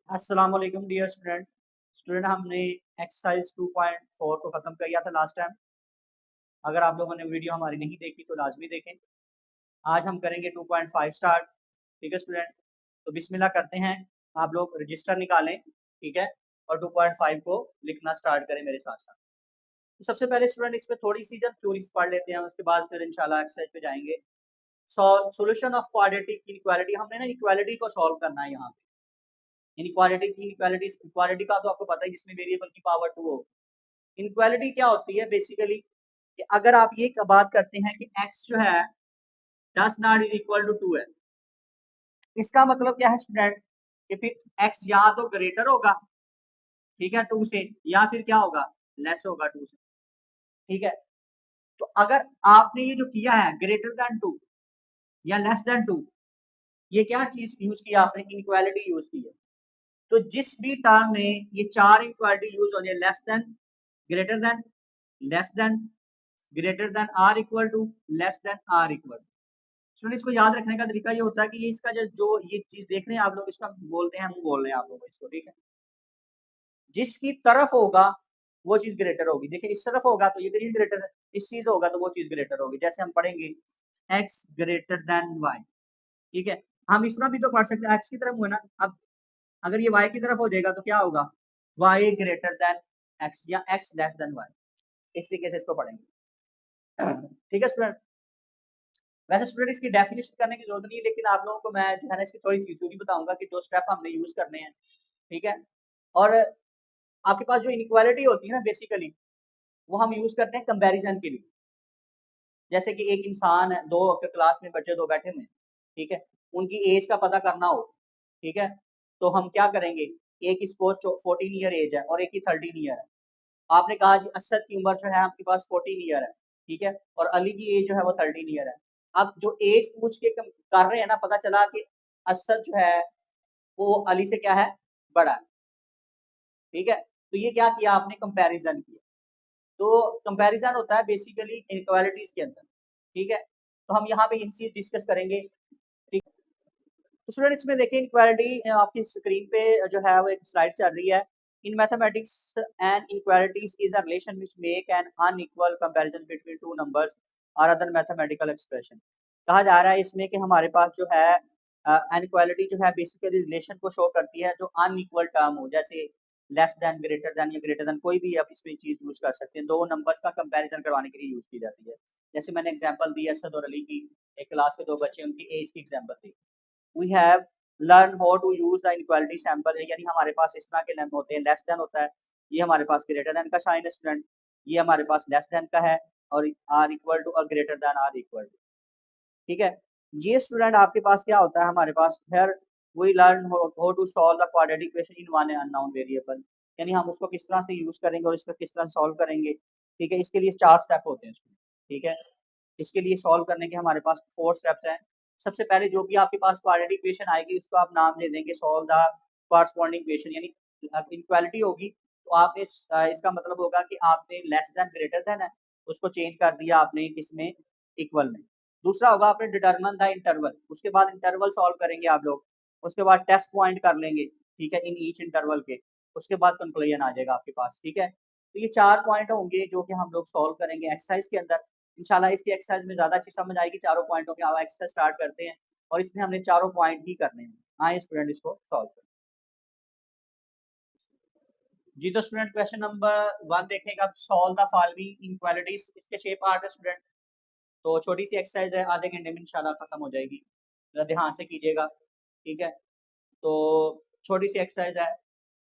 अस्सलाम वालेकुम dear student हमने एक्सरसाइज 2.4 को ख़त्म किया था लास्ट टाइम। अगर आप लोगों ने वीडियो हमारी नहीं देखी तो लाजमी देखें। आज हम करेंगे 2.5 स्टार्ट। ठीक है स्टूडेंट, तो बिस्मिल्लाह करते हैं। आप लोग रजिस्टर निकालें, ठीक है, और 2.5 को लिखना स्टार्ट करें मेरे साथ साथ। तो सबसे पहले स्टूडेंट इसमें थोड़ी सी जब थ्योरीज पढ़ लेते हैं, उसके बाद फिर इंशाल्लाह एक्सरसाइज पे जाएंगे। सॉल्यूशन ऑफ क्वाड्रेटिक इनइक्वालिटी, हमने ना इक्वालिटी को सॉल्व करना है यहाँ पे। इनइक्वालिटी की इक्वालिटी का तो आपको पता है, जिसमें वेरिएबल की पावर 2 हो। इनइक्वालिटी क्या होती है बेसिकली कि अगर आप ये बात करते हैं कि x जो है does not is equal to 2 है, इसका मतलब क्या है स्टूडेंट कि फिर x या तो ग्रेटर होगा, ठीक है, 2 से, या फिर क्या होगा, लेस होगा 2 से। ठीक है, तो अगर आपने ये जो किया है ग्रेटर देन 2 या लेस देन 2, ये क्या चीज यूज किया आपने, इनइक्वालिटी यूज की है। तो जिस भी टर्म में ये चार इनइक्वालिटी यूज हो रही है, less than, greater than, less than, greater than or equal to, less than or equal. Student इसको याद रखने का तरीका ये होता है कि ये इसका जो ये चीज देख रहे हैं आप लोग, इसका बोलते हैं, हम बोल रहे हैं आप लोग इसको, ठीक है। जिसकी तरफ होगा वो चीज ग्रेटर होगी। देखिए इस तरफ होगा तो ये चीज ग्रेटर है, इस चीज होगा तो वो चीज ग्रेटर होगी। जैसे हम पढ़ेंगे x ग्रेटर देन y, ठीक है। हम इस तरह भी तो पढ़ सकते हैं, x की तरफ हुआ ना, अब अगर ये y की तरफ हो जाएगा तो क्या होगा, y ग्रेटर देन x या x लेस देन y। इस तरीके से इसको पढ़ेंगे। ठीक है स्टूडेंट, वैसे स्टूडेंट इसकी डेफिनेशन करने की जरूरत नहीं है, लेकिन आप लोगों को मैं जो है ना इसकी थोड़ी थ्योरी बताऊंगा कि जो स्टेप हमने यूज करने हैं, ठीक है। और आपके पास जो इनइक्वालिटी होती है ना बेसिकली, वो हम यूज करते हैं कंपैरिजन के लिए। जैसे कि एक इंसान है, दो क्लास में बच्चे दो बैठे हुए हैं, ठीक है, उनकी एज का पता करना हो, ठीक है, तो हम क्या करेंगे, एक की सपोज 14 ईयर एज है और एक की 13 ईयर है। आपने कहा जी असद की उम्र जो है आपके पास 14 ईयर है, ठीक है, और अली की एज जो है वो 13 ईयर है। अब जो एज पूछ के कर रहे हैं ना, पता चला कि असद जो है वो अली से क्या है, बड़ा है, ठीक है। तो ये क्या किया आपने, कंपैरिजन किया। तो कंपैरिजन होता है बेसिकली इनइक्वालिटीज के अंदर, ठीक है। तो हम यहाँ पे ये चीज डिस्कस करेंगे, ठीक। तो स्टूडेंट इसमें देखें इनइक्वालिटी, आपकी स्क्रीन पे जो है वो एक स्लाइड चल रही है। In mathematics and inequalities is a relation which make an unequal comparison between two numbers और अदर मैथमेटिकल एक्सप्रेशन। कहा जा रहा है इसमें कि हमारे पास जो है इनइक्वालिटी जो है बेसिकली रिलेशन को शो करती है जो अनइक्वल टर्म हो, जैसे लेस देन, ग्रेटर देन या ग्रेटर देन, कोई भी आप इसमें चीज यूज कर सकते हैं। दो नंबर्स का कंपैरिजन करवाने के लिए यूज की जाती है। जैसे मैंने एग्जांपल दी असद और अली की, एक क्लास के दो बच्चे, उनकी एज की एग्जांपल दी। We have learn how to use the inequality sample, यानी हमारे पास इस तरह के लेम होते हैं, लेस देन होता है, ये हमारे पास ग्रेटर देन का साइन है स्टूडेंट, ये हमारे पास लेस देन का है, और आर इक्वल टू और greater than or equal to, ठीक है। ये स्टूडेंट आपके पास क्या होता है, हमारे पास फिर we learn how to solve the quadratic equation in one unknown variable, यानी हम उसको किस तरह से यूज करेंगे और इसको किस तरह सॉल्व करेंगे, ठीक है। इसके लिए चार स्टेप होते हैं इसमें, ठीक है। इसके लिए सॉल्व करने के हमारे पास 4 स्टेप्स हैं। सबसे पहले जो भी आपके पास क्वाड्रेटिक इक्वेशन आएगी उसको आप नाम दे देंगे सॉल्व द कॉरस्पॉन्डिंग इक्वेशन, यानी इनइक्वालिटी होगी तो आपने इसका मतलब होगा कि आपने लेस देन ग्रेटर देन है उसको चेंज कर दिया आपने किसमें, इक्वल में। दूसरा होगा आपने डिटरमिन द इंटरवल, उसके बाद इंटरवल सॉल्व करेंगे आप लोग, उसके बाद टेस्ट पॉइंट कर लेंगे, ठीक है, इन ईच इंटरवल के, उसके बाद कंक्लूजन आ जाएगा आपके पास, ठीक है। तो ये 4 पॉइंट होंगे जो कि हम लोग सॉल्व करेंगे एक्सरसाइज के अंदर। इंशाल्लाह इसकी एक्सरसाइज में ज्यादा अच्छी समझ आएगी चारों पॉइंटों की। अब एक्सरसाइज स्टार्ट करते हैं और इसमें हमने चारों पॉइंट ही करने हैं। आए स्टूडेंट इसको सॉल्व करें। जी तो स्टूडेंट क्वेश्चन नंबर 1 देखेगा, सॉल्व द फॉलोइंग इनइक्वालिटीज। इसके शेप आर्ट है स्टूडेंट, तो छोटी सी एक्सरसाइज है, आधे घंटे में इंशाल्लाह खत्म हो जाएगी, जरा ध्यान से कीजिएगा, ठीक है। तो छोटी सी एक्सरसाइज है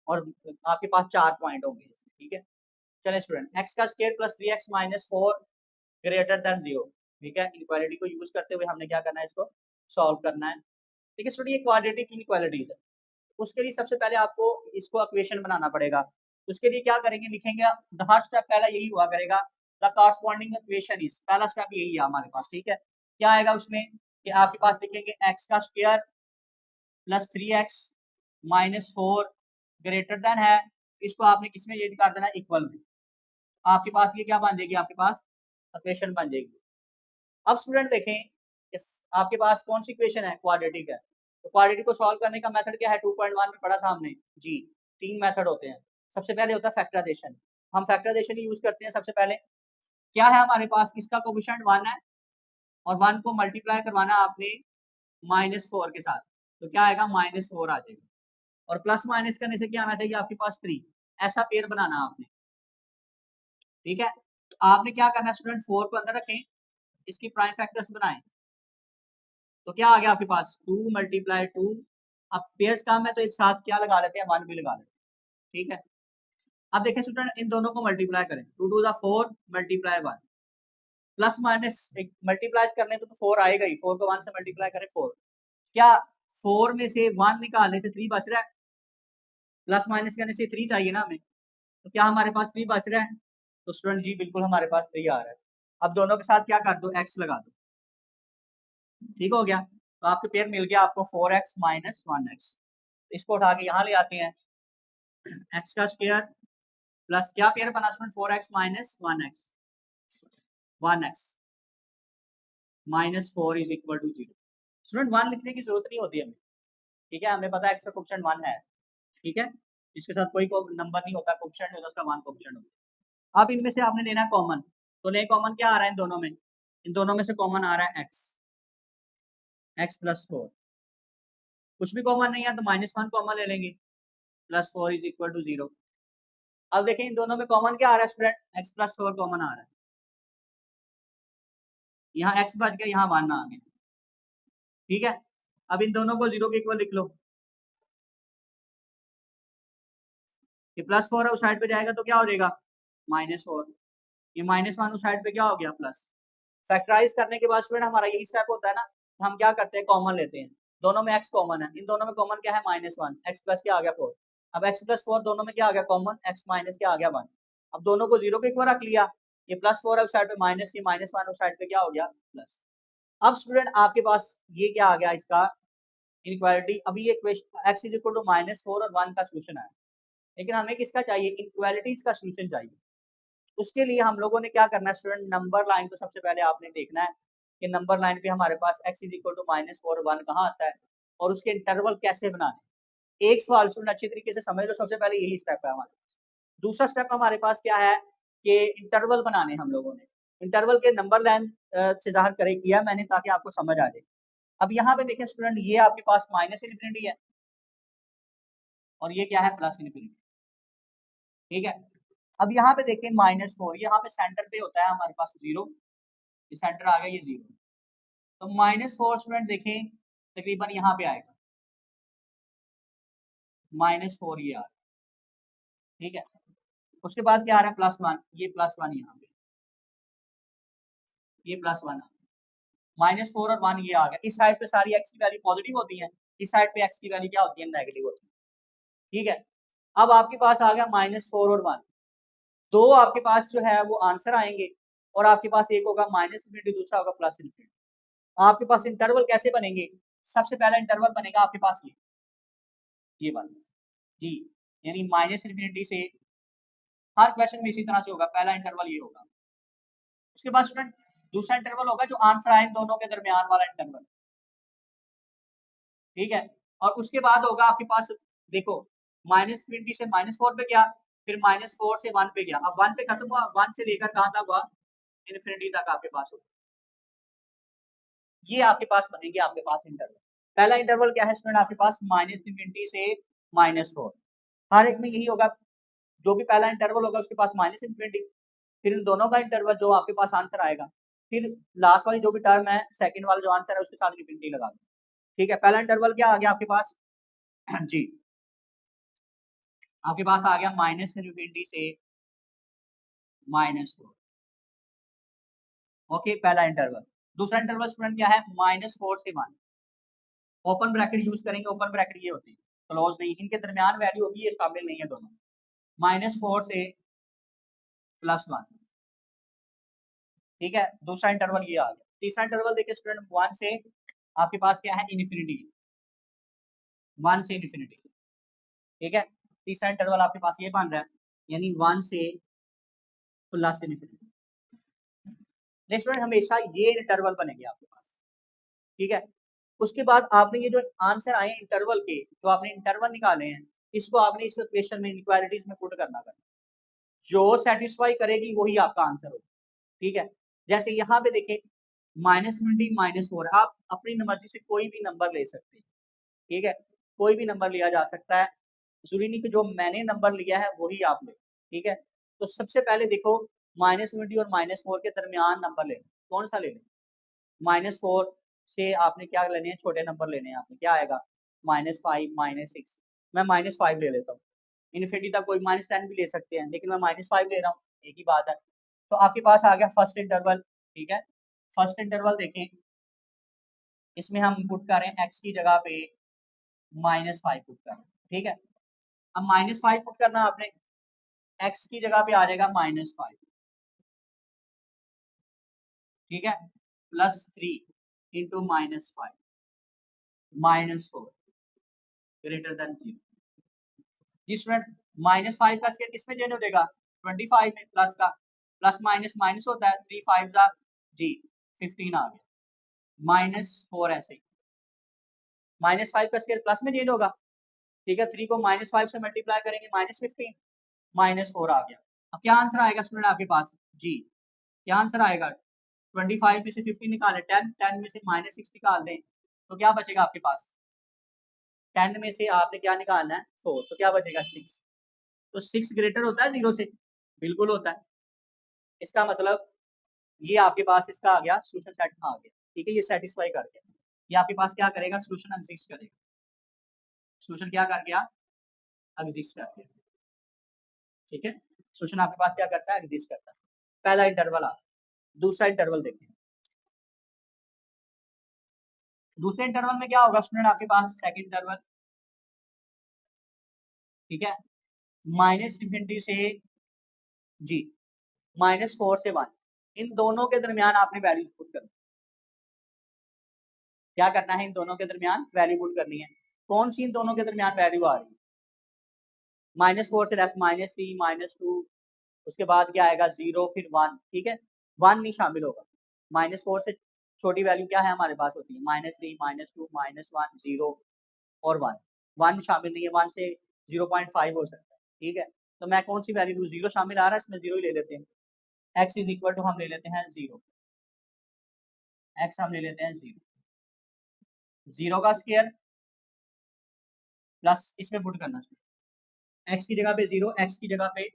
और आपके पास 4 पॉइंट होंगे, ठीक है। चलें स्टूडेंट, एक्स का square plus 3x minus 4 greater than 0, ठीक है। इनइक्वालिटी को यूज करते हुए हमने क्या करना है, इसको सॉल्व करना है, ठीक है स्टूडेंट। ये क्वाड्रेटिक इनइक्वालिटीज है, उसके लिए सबसे पहले आपको इसको इक्वेशन बनाना पड़ेगा। उसके लिए क्या करेंगे, लिखेंगे, हर स्टेप पहला यही हुआ करेगा, द कॉरस्पॉन्डिंग इक्वेशन इज, पहला स्टेप यही है हमारे पास, ठीक है। क्या आएगा उसमें कि आपके पास लिखेंगे एक्स का square plus 3x minus 4 greater than है, इसको आपने किसमें ये कर देना, इक्वल में। आपके पास ये क्या बन जाएगी, आपके पास इक्वेशन बन जाएगी। अब स्टूडेंट देखें, आपके पास कौन सी इक्वेशन है, क्वाड्रेटिक है, तो क्वाड्रेटिक को सॉल्व करने का मेथड क्या है, 2.1 में पढ़ा था हमने जी। 3 मेथड होते हैं। सबसे पहले होता है फैक्टराइजेशन, हम फैक्टराइजेशन यूज करते हैं। सबसे पहले क्या है हमारे पास, इसका कोफिशिएंट 1 है और 1 को मल्टीप्लाई करवाना आपने -4 के साथ, तो क्या आएगा -4 आ जाएगा। और प्लस माइनस करने से क्या आना चाहिए आपके पास 3, ऐसा पेयर बनाना आपने, ठीक है। तो आपने क्या करना है स्टूडेंट, 4 को अंदर रखें, इसकी प्राइम फैक्टर्स बनाएं, तो क्या आ गया आपके पास 2 × 2। अब पेयर्स काम है तो एक साथ क्या लगा लेते हैं, 1 भी लगा लेते हैं, ठीक है। अब देखें स्टूडेंट, इन दोनों को मल्टीप्लाई करें, 2 2 4 मल्टीप्लाई 1, प्लस माइनस एक मल्टीप्लाई करने तो 4 आएगा ही, 4 को 1 से मल्टीप्लाई करें 4, क्या 4 में से 1 निकालने से 3 बच रहा है, प्लस माइनस करने से 3 चाहिए ना हमें, तो क्या हमारे पास 3 बच रहा है, तो स्टूडेंट जी बिल्कुल हमारे पास 3 आ रहा है। अब दोनों के साथ क्या कर दो, x लगा दो, ठीक हो गया। तो आपके पेयर मिल गया आपको 4x - 1x, इसको उठा के यहाँ ले आते हैं, x का स्क्वायर प्लस क्या पेयर बना student, 4x - 1x, 1x -4 is equal to 0। Student 1 लिखने की जरूरत नहीं होती हमें, ठीक है, हमें पता है x का कोफिशिएंट 1 है, ठीक है, इसके साथ कोई नंबर नहीं होता, कोफिशिएंट नहीं होता, उसका 1 कोफिशिएंट होता है। अब इनमें से आपने लेना है कॉमन, तो ले कॉमन क्या आ रहा है इन दोनों में, इन दोनों में से कॉमन आ रहा है x + 4, कुछ भी कॉमन नहीं है तो -1 कॉमन ले लेंगे, +4 इज इक्वल टू 0। अब देखें इन दोनों में कॉमन क्या आ रहा है स्टूडेंट, x + 4 कॉमन आ रहा है, यहाँ x बच गया, यहाँ 1 आ गया, ठीक है। अब इन दोनों को 0 के इक्वल लिख लो, ये +4 उस साइड पे जाएगा तो क्या हो जाएगा, -4, ये -1 उस साइड पे क्या हो गया प्लस। फैक्टराइज करने के बाद स्टूडेंट हमारा यही स्टेप होता है ना, हम क्या करते हैं, कॉमन लेते हैं, दोनों में x कॉमन है, इन दोनों में कॉमन क्या है, -1, x प्लस क्या आ गया 4, अब x + 4 दोनों में क्या आ गया कॉमन, x माइनस क्या आ गया 1, अब दोनों को 0 के इक्वल रख लिया, ये +4 है उस साइड पे माइनस, ये -1 उस साइड पे क्या हो गया प्लस। अब स्टूडेंट आपके पास ये क्या आ गया, इसका इनइक्वालिटी। अभी ये क्वेश्चन x = -4 और 1 का सोल्यूशन है, लेकिन हमें किसका चाहिए, इनइक्वालिटीज का सोल्यूशन चाहिए। उसके लिए हम लोगों ने क्या करना है स्टूडेंट, नंबर लाइन को सबसे पहले आपने देखना है कि नंबर लाइन पे हमारे पास x = -4 1 कहाँ आता है और उसके इंटरवल कैसे बनाने। एक सवाल स्टूडेंट अच्छी तरीके से समझ लो, सबसे पहले यही स्टेप है हमारे पास। दूसरा स्टेप हमारे पास क्या है कि इंटरवल बनाने, हम लोगों ने इंटरवल के नंबर लाइन से ज़ाहिर करे किया मैंने, ताकि आपको समझ आ जाए। अब यहाँ पे देखें स्टूडेंट, ये आपके पास -∞ है और ये क्या है +∞, ठीक है। अब यहाँ पे देखें -4, यहाँ पे सेंटर पे होता है हमारे पास 0, ये सेंटर आ गया, ये 0, तो -4 स्टूडेंट देखें तकरीबन यहाँ पे आएगा, -4 ये आ रहा है, ठीक है। उसके बाद क्या आ रहा है +1, ये +1 यहाँ पे, ये +1 -4 और 1 ये आ गया। इस साइड पे सारी x की वैल्यू पॉजिटिव होती है, इस साइड पे x की वैल्यू क्या होती है, नेगेटिव होती है, ठीक है। अब आपके पास आ गया -4 और 1, दो आपके पास जो है वो आंसर आएंगे और आपके पास एक होगा -∞, दूसरा होगा +∞। आपके पास इंटरवल कैसे बनेंगे, सबसे पहला इंटरवल बनेगा आपके पास ये वाला जी, यानी -∞ से, हर क्वेश्चन में इसी तरह से होगा, पहला इंटरवल ये होगा। उसके बाद स्टूडेंट दूसरा इंटरवल होगा जो आंसर आए दोनों के दरमियान वाला इंटरवल, ठीक है। और उसके बाद होगा आपके पास, देखो -∞ से -4 पे गया, फिर -4 से 1 पे गया, अब 1 पे खत्म हुआ, 1 से लेकर कहां तक हुआ, इन्फिनिटी तक आपके पास होगा। ये आपके पास बनेंगे आपके पास इंटरवल। पहला इंटरवल क्या है स्टूडेंट आपके पास, -∞ से -4, हर एक में यही होगा, जो भी पहला इंटरवल होगा उसके पास -∞, फिर इन दोनों का इंटरवल जो आपके पास आंसर आएगा, फिर लास्ट वाली जो भी टर्म है, सेकंड वाला जो आंसर है उसके साथ इन्फिनिटी लगा दो, ठीक है। पहला इंटरवल क्या आ गया आपके पास जी, आपके पास आ गया -∞ से -4, ओके, पहला इंटरवल। दूसरा इंटरवल स्टूडेंट क्या है, -4 से 1, ओपन ब्रैकेट यूज करेंगे, ओपन ब्रैकेट ये होती है, क्लोज नहीं, इनके दरमियान वैल्यू होगी, ये शामिल नहीं है दोनों, -4 से +1, ठीक है। दूसरा इंटरवल ये आ गया। तीसरा इंटरवल देखिए स्टूडेंट, 1 से आपके पास क्या है, इन्फिनिटी, 1 से इन्फिनिटी, ठीक है। तीसरा इंटरवल आपके पास ये बन रहा है, यानी 1 से +∞। नेक्स्ट स्टूडेंट हमेशा ये इंटरवल बनेंगे आपके पास, ठीक है। उसके बाद आपने ये जो आंसर आए हैं इंटरवल के, जो आपने इंटरवल निकाले हैं, इसको आपने इस क्वेश्चन में इनक्वालिटीज में पुट करना है। जो सेटिस्फाई करेगी वही आपका आंसर होगा, ठीक है। जैसे यहाँ पे देखें -20 -4, आप अपनी मर्जी से कोई भी नंबर ले सकते हैं, ठीक है, कोई भी नंबर लिया जा सकता है, जरूरी नहीं कि जो मैंने नंबर लिया है वही आप ले, ठीक है। तो सबसे पहले देखो -20 और -4 के दरमियान नंबर लेना, कौन सा ले लें? -4 से आपने क्या लेने हैं, छोटे नंबर लेने हैं आपने, क्या आएगा -5 -6, मैं -5 ले लेता हूँ। इन्फिनिटी तक कोई -10 भी ले सकते हैं, लेकिन मैं -5 ले रहा हूँ, एक ही बात है। तो आपके पास आ गया फर्स्ट इंटरवल, ठीक है। फर्स्ट इंटरवल देखें, इसमें हम पुट कर रहे हैं x की जगह पे -5 पुट कर रहे हैं, ठीक है। अब -5 पुट करना आपने, x की जगह पे आ जाएगा -5, ठीक है, +3 इंटू -5 -4 ग्रेटर देन 0। जी स्टूडेंट, -5 का स्केयर किस में चेंज हो जाएगा? 25 में, प्लस का प्लस माइनस माइनस होता है, 3 5 जा जी 15 आ गया, -4 ऐसे ही। -5 का स्केयर प्लस में चेंज होगा, ठीक है, 3 को -5 से मल्टीप्लाई करेंगे -15, -4 आ गया। अब क्या आंसर आएगा स्टूडेंट आपके पास? जी क्या आंसर आएगा? 25 में से 15 निकालें, 10 में से -6 निकाल दें, तो क्या बचेगा आपके पास? 10 में से आपने क्या निकालना है? 4, तो क्या बचेगा? 6। तो 6 ग्रेटर होता है 0 से? बिल्कुल होता है। इसका मतलब ये आपके पास इसका आ गया सोल्यूशन सेट आ गया, ठीक है, ये सेटिस्फाई कर गया। ये आपके पास क्या करेगा? सोल्यूशन एग्जिस्ट करेगा। सोल्यूशन क्या कर गया? एग्जिस्ट कर गया, ठीक है। सोल्यूशन आपके पास क्या करता है? एग्जिस्ट करता है। पहला इंटरवल आ, दूसरा इंटरवल देखें। दूसरे इंटरवल में क्या होगा स्टूडेंट आपके पास? सेकंड इंटरवल, ठीक है, -∞ से जी -4 से 1, इन दोनों के दरमियान आपने वैल्यूज पुट करनी। क्या करना है? इन दोनों के दरमियान वैल्यू पुट करनी है। कौन सी इन दोनों के दरमियान वैल्यू आ रही है? -4 से लेस -3 -2, उसके बाद क्या आएगा? 0 फिर 1, ठीक है, 1 नहीं शामिल होगा। -4 से छोटी वैल्यू क्या है हमारे पास होती है? -3 -2 -1 0 और 1, 1 शामिल नहीं है, 1 से 0.5 हो सकता है, ठीक है। तो मैं कौन सी वैल्यू लूँ? 0 शामिल आ रहा है इसमें, 0 ही ले लेते हैं। x इज इक्वल टू हम ले लेते हैं 0, x हम ले लेते हैं 0, 0 का स्क्वायर प्लस इसमें पुट करना चाहिए, x की जगह पे 0, x की जगह पे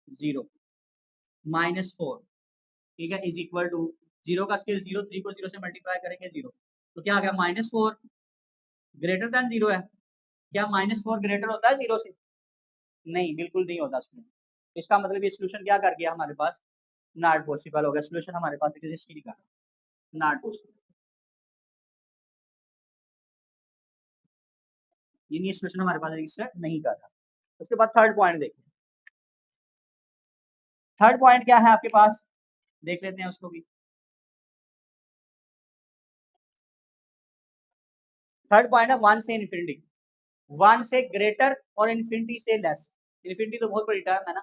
0 -4, ठीक है, इज इक्वल टू 0 का स्केल 0, 3 को 0 से मल्टीप्लाई करेंगे 0, तो क्या आ गया? -4 ग्रेटर देन 0 है। क्या -4 ग्रेटर होता है 0 से? नहीं, बिल्कुल नहीं होता स्टूडेंट। इसका मतलब ये सोल्यूशन क्या कर गया हमारे पास? नॉट पॉसिबल हो गया, सोल्यूशन हमारे पास एग्जिस्ट ही नहीं कर रहा, नॉट पॉसिबल, ये सोल्यूशन हमारे पास एग्जिस्ट नहीं कर रहा। उसके बाद थर्ड पॉइंट देखिए, थर्ड पॉइंट क्या है आपके पास? देख लेते हैं उसको भी। थर्ड पॉइंट है 1 से इन्फिनिटी, 1 से ग्रेटर और इन्फिनिटी से लेस। इन्फिनिटी तो बहुत बड़ी टर्म है ना,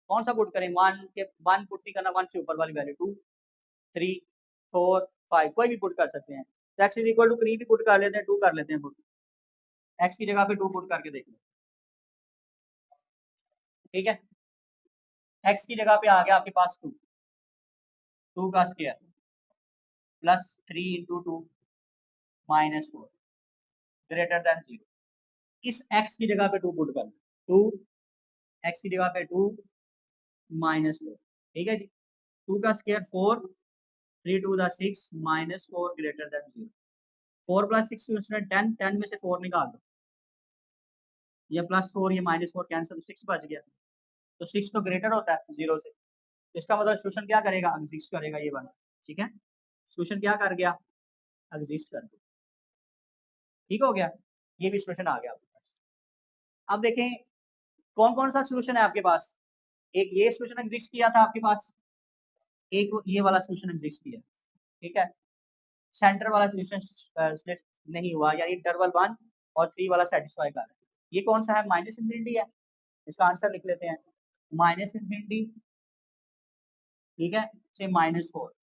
कौन सा पुट करें? 1 के 1 पुट नहीं करना, 1 से ऊपर वाली वैल्यू 2 3 4 5 कोई भी पुट कर सकते हैं। तो x इज इक्वल टू 3 भी पुट कर लेते हैं, 2 कर लेते हैं पुट, x की जगह पे 2 पुट करके देख लो, ठीक है। x की जगह पे आ गया आपके पास 2, 2 का square plus 3 into 2 -4 greater than 0। इस x की जगह पे 2 पुट करना, 2 x की जगह पे 2 -4, ठीक है जी। 2 का स्क्वायर 4, 3 2 6 -4 ग्रेटर देन 0। 4 प्लस 6 10, 10 में से 4 निकाल दो, ये +4 ये -4 कैंसिल, 6 बच गया। तो 6 तो ग्रेटर होता है 0 से, तो इसका मतलब सोल्यूशन क्या करेगा? एग्जिस्ट करेगा ये वाला, ठीक है। सोल्यूशन क्या कर गया? एग्जिस्ट कर गया, ठीक हो गया, ये भी सोल्यूशन आ गया आपके पास। अब देखें कौन कौन सा सोल्यूशन है आपके पास। एक ये सोल्यूशन एग्जिस्ट किया था आपके पास, एक ये वाला सोल्यूशन एग्जिस्ट किया, ठीक है। सेंटर वाला सोल्यूशन नहीं हुआ, यानी इंटरवल 1 और 3 वाला सेटिस्फाई कर रहा है। ये कौन सा है? -∞ है, इसका आंसर लिख लेते हैं, -∞, ठीक है, से -4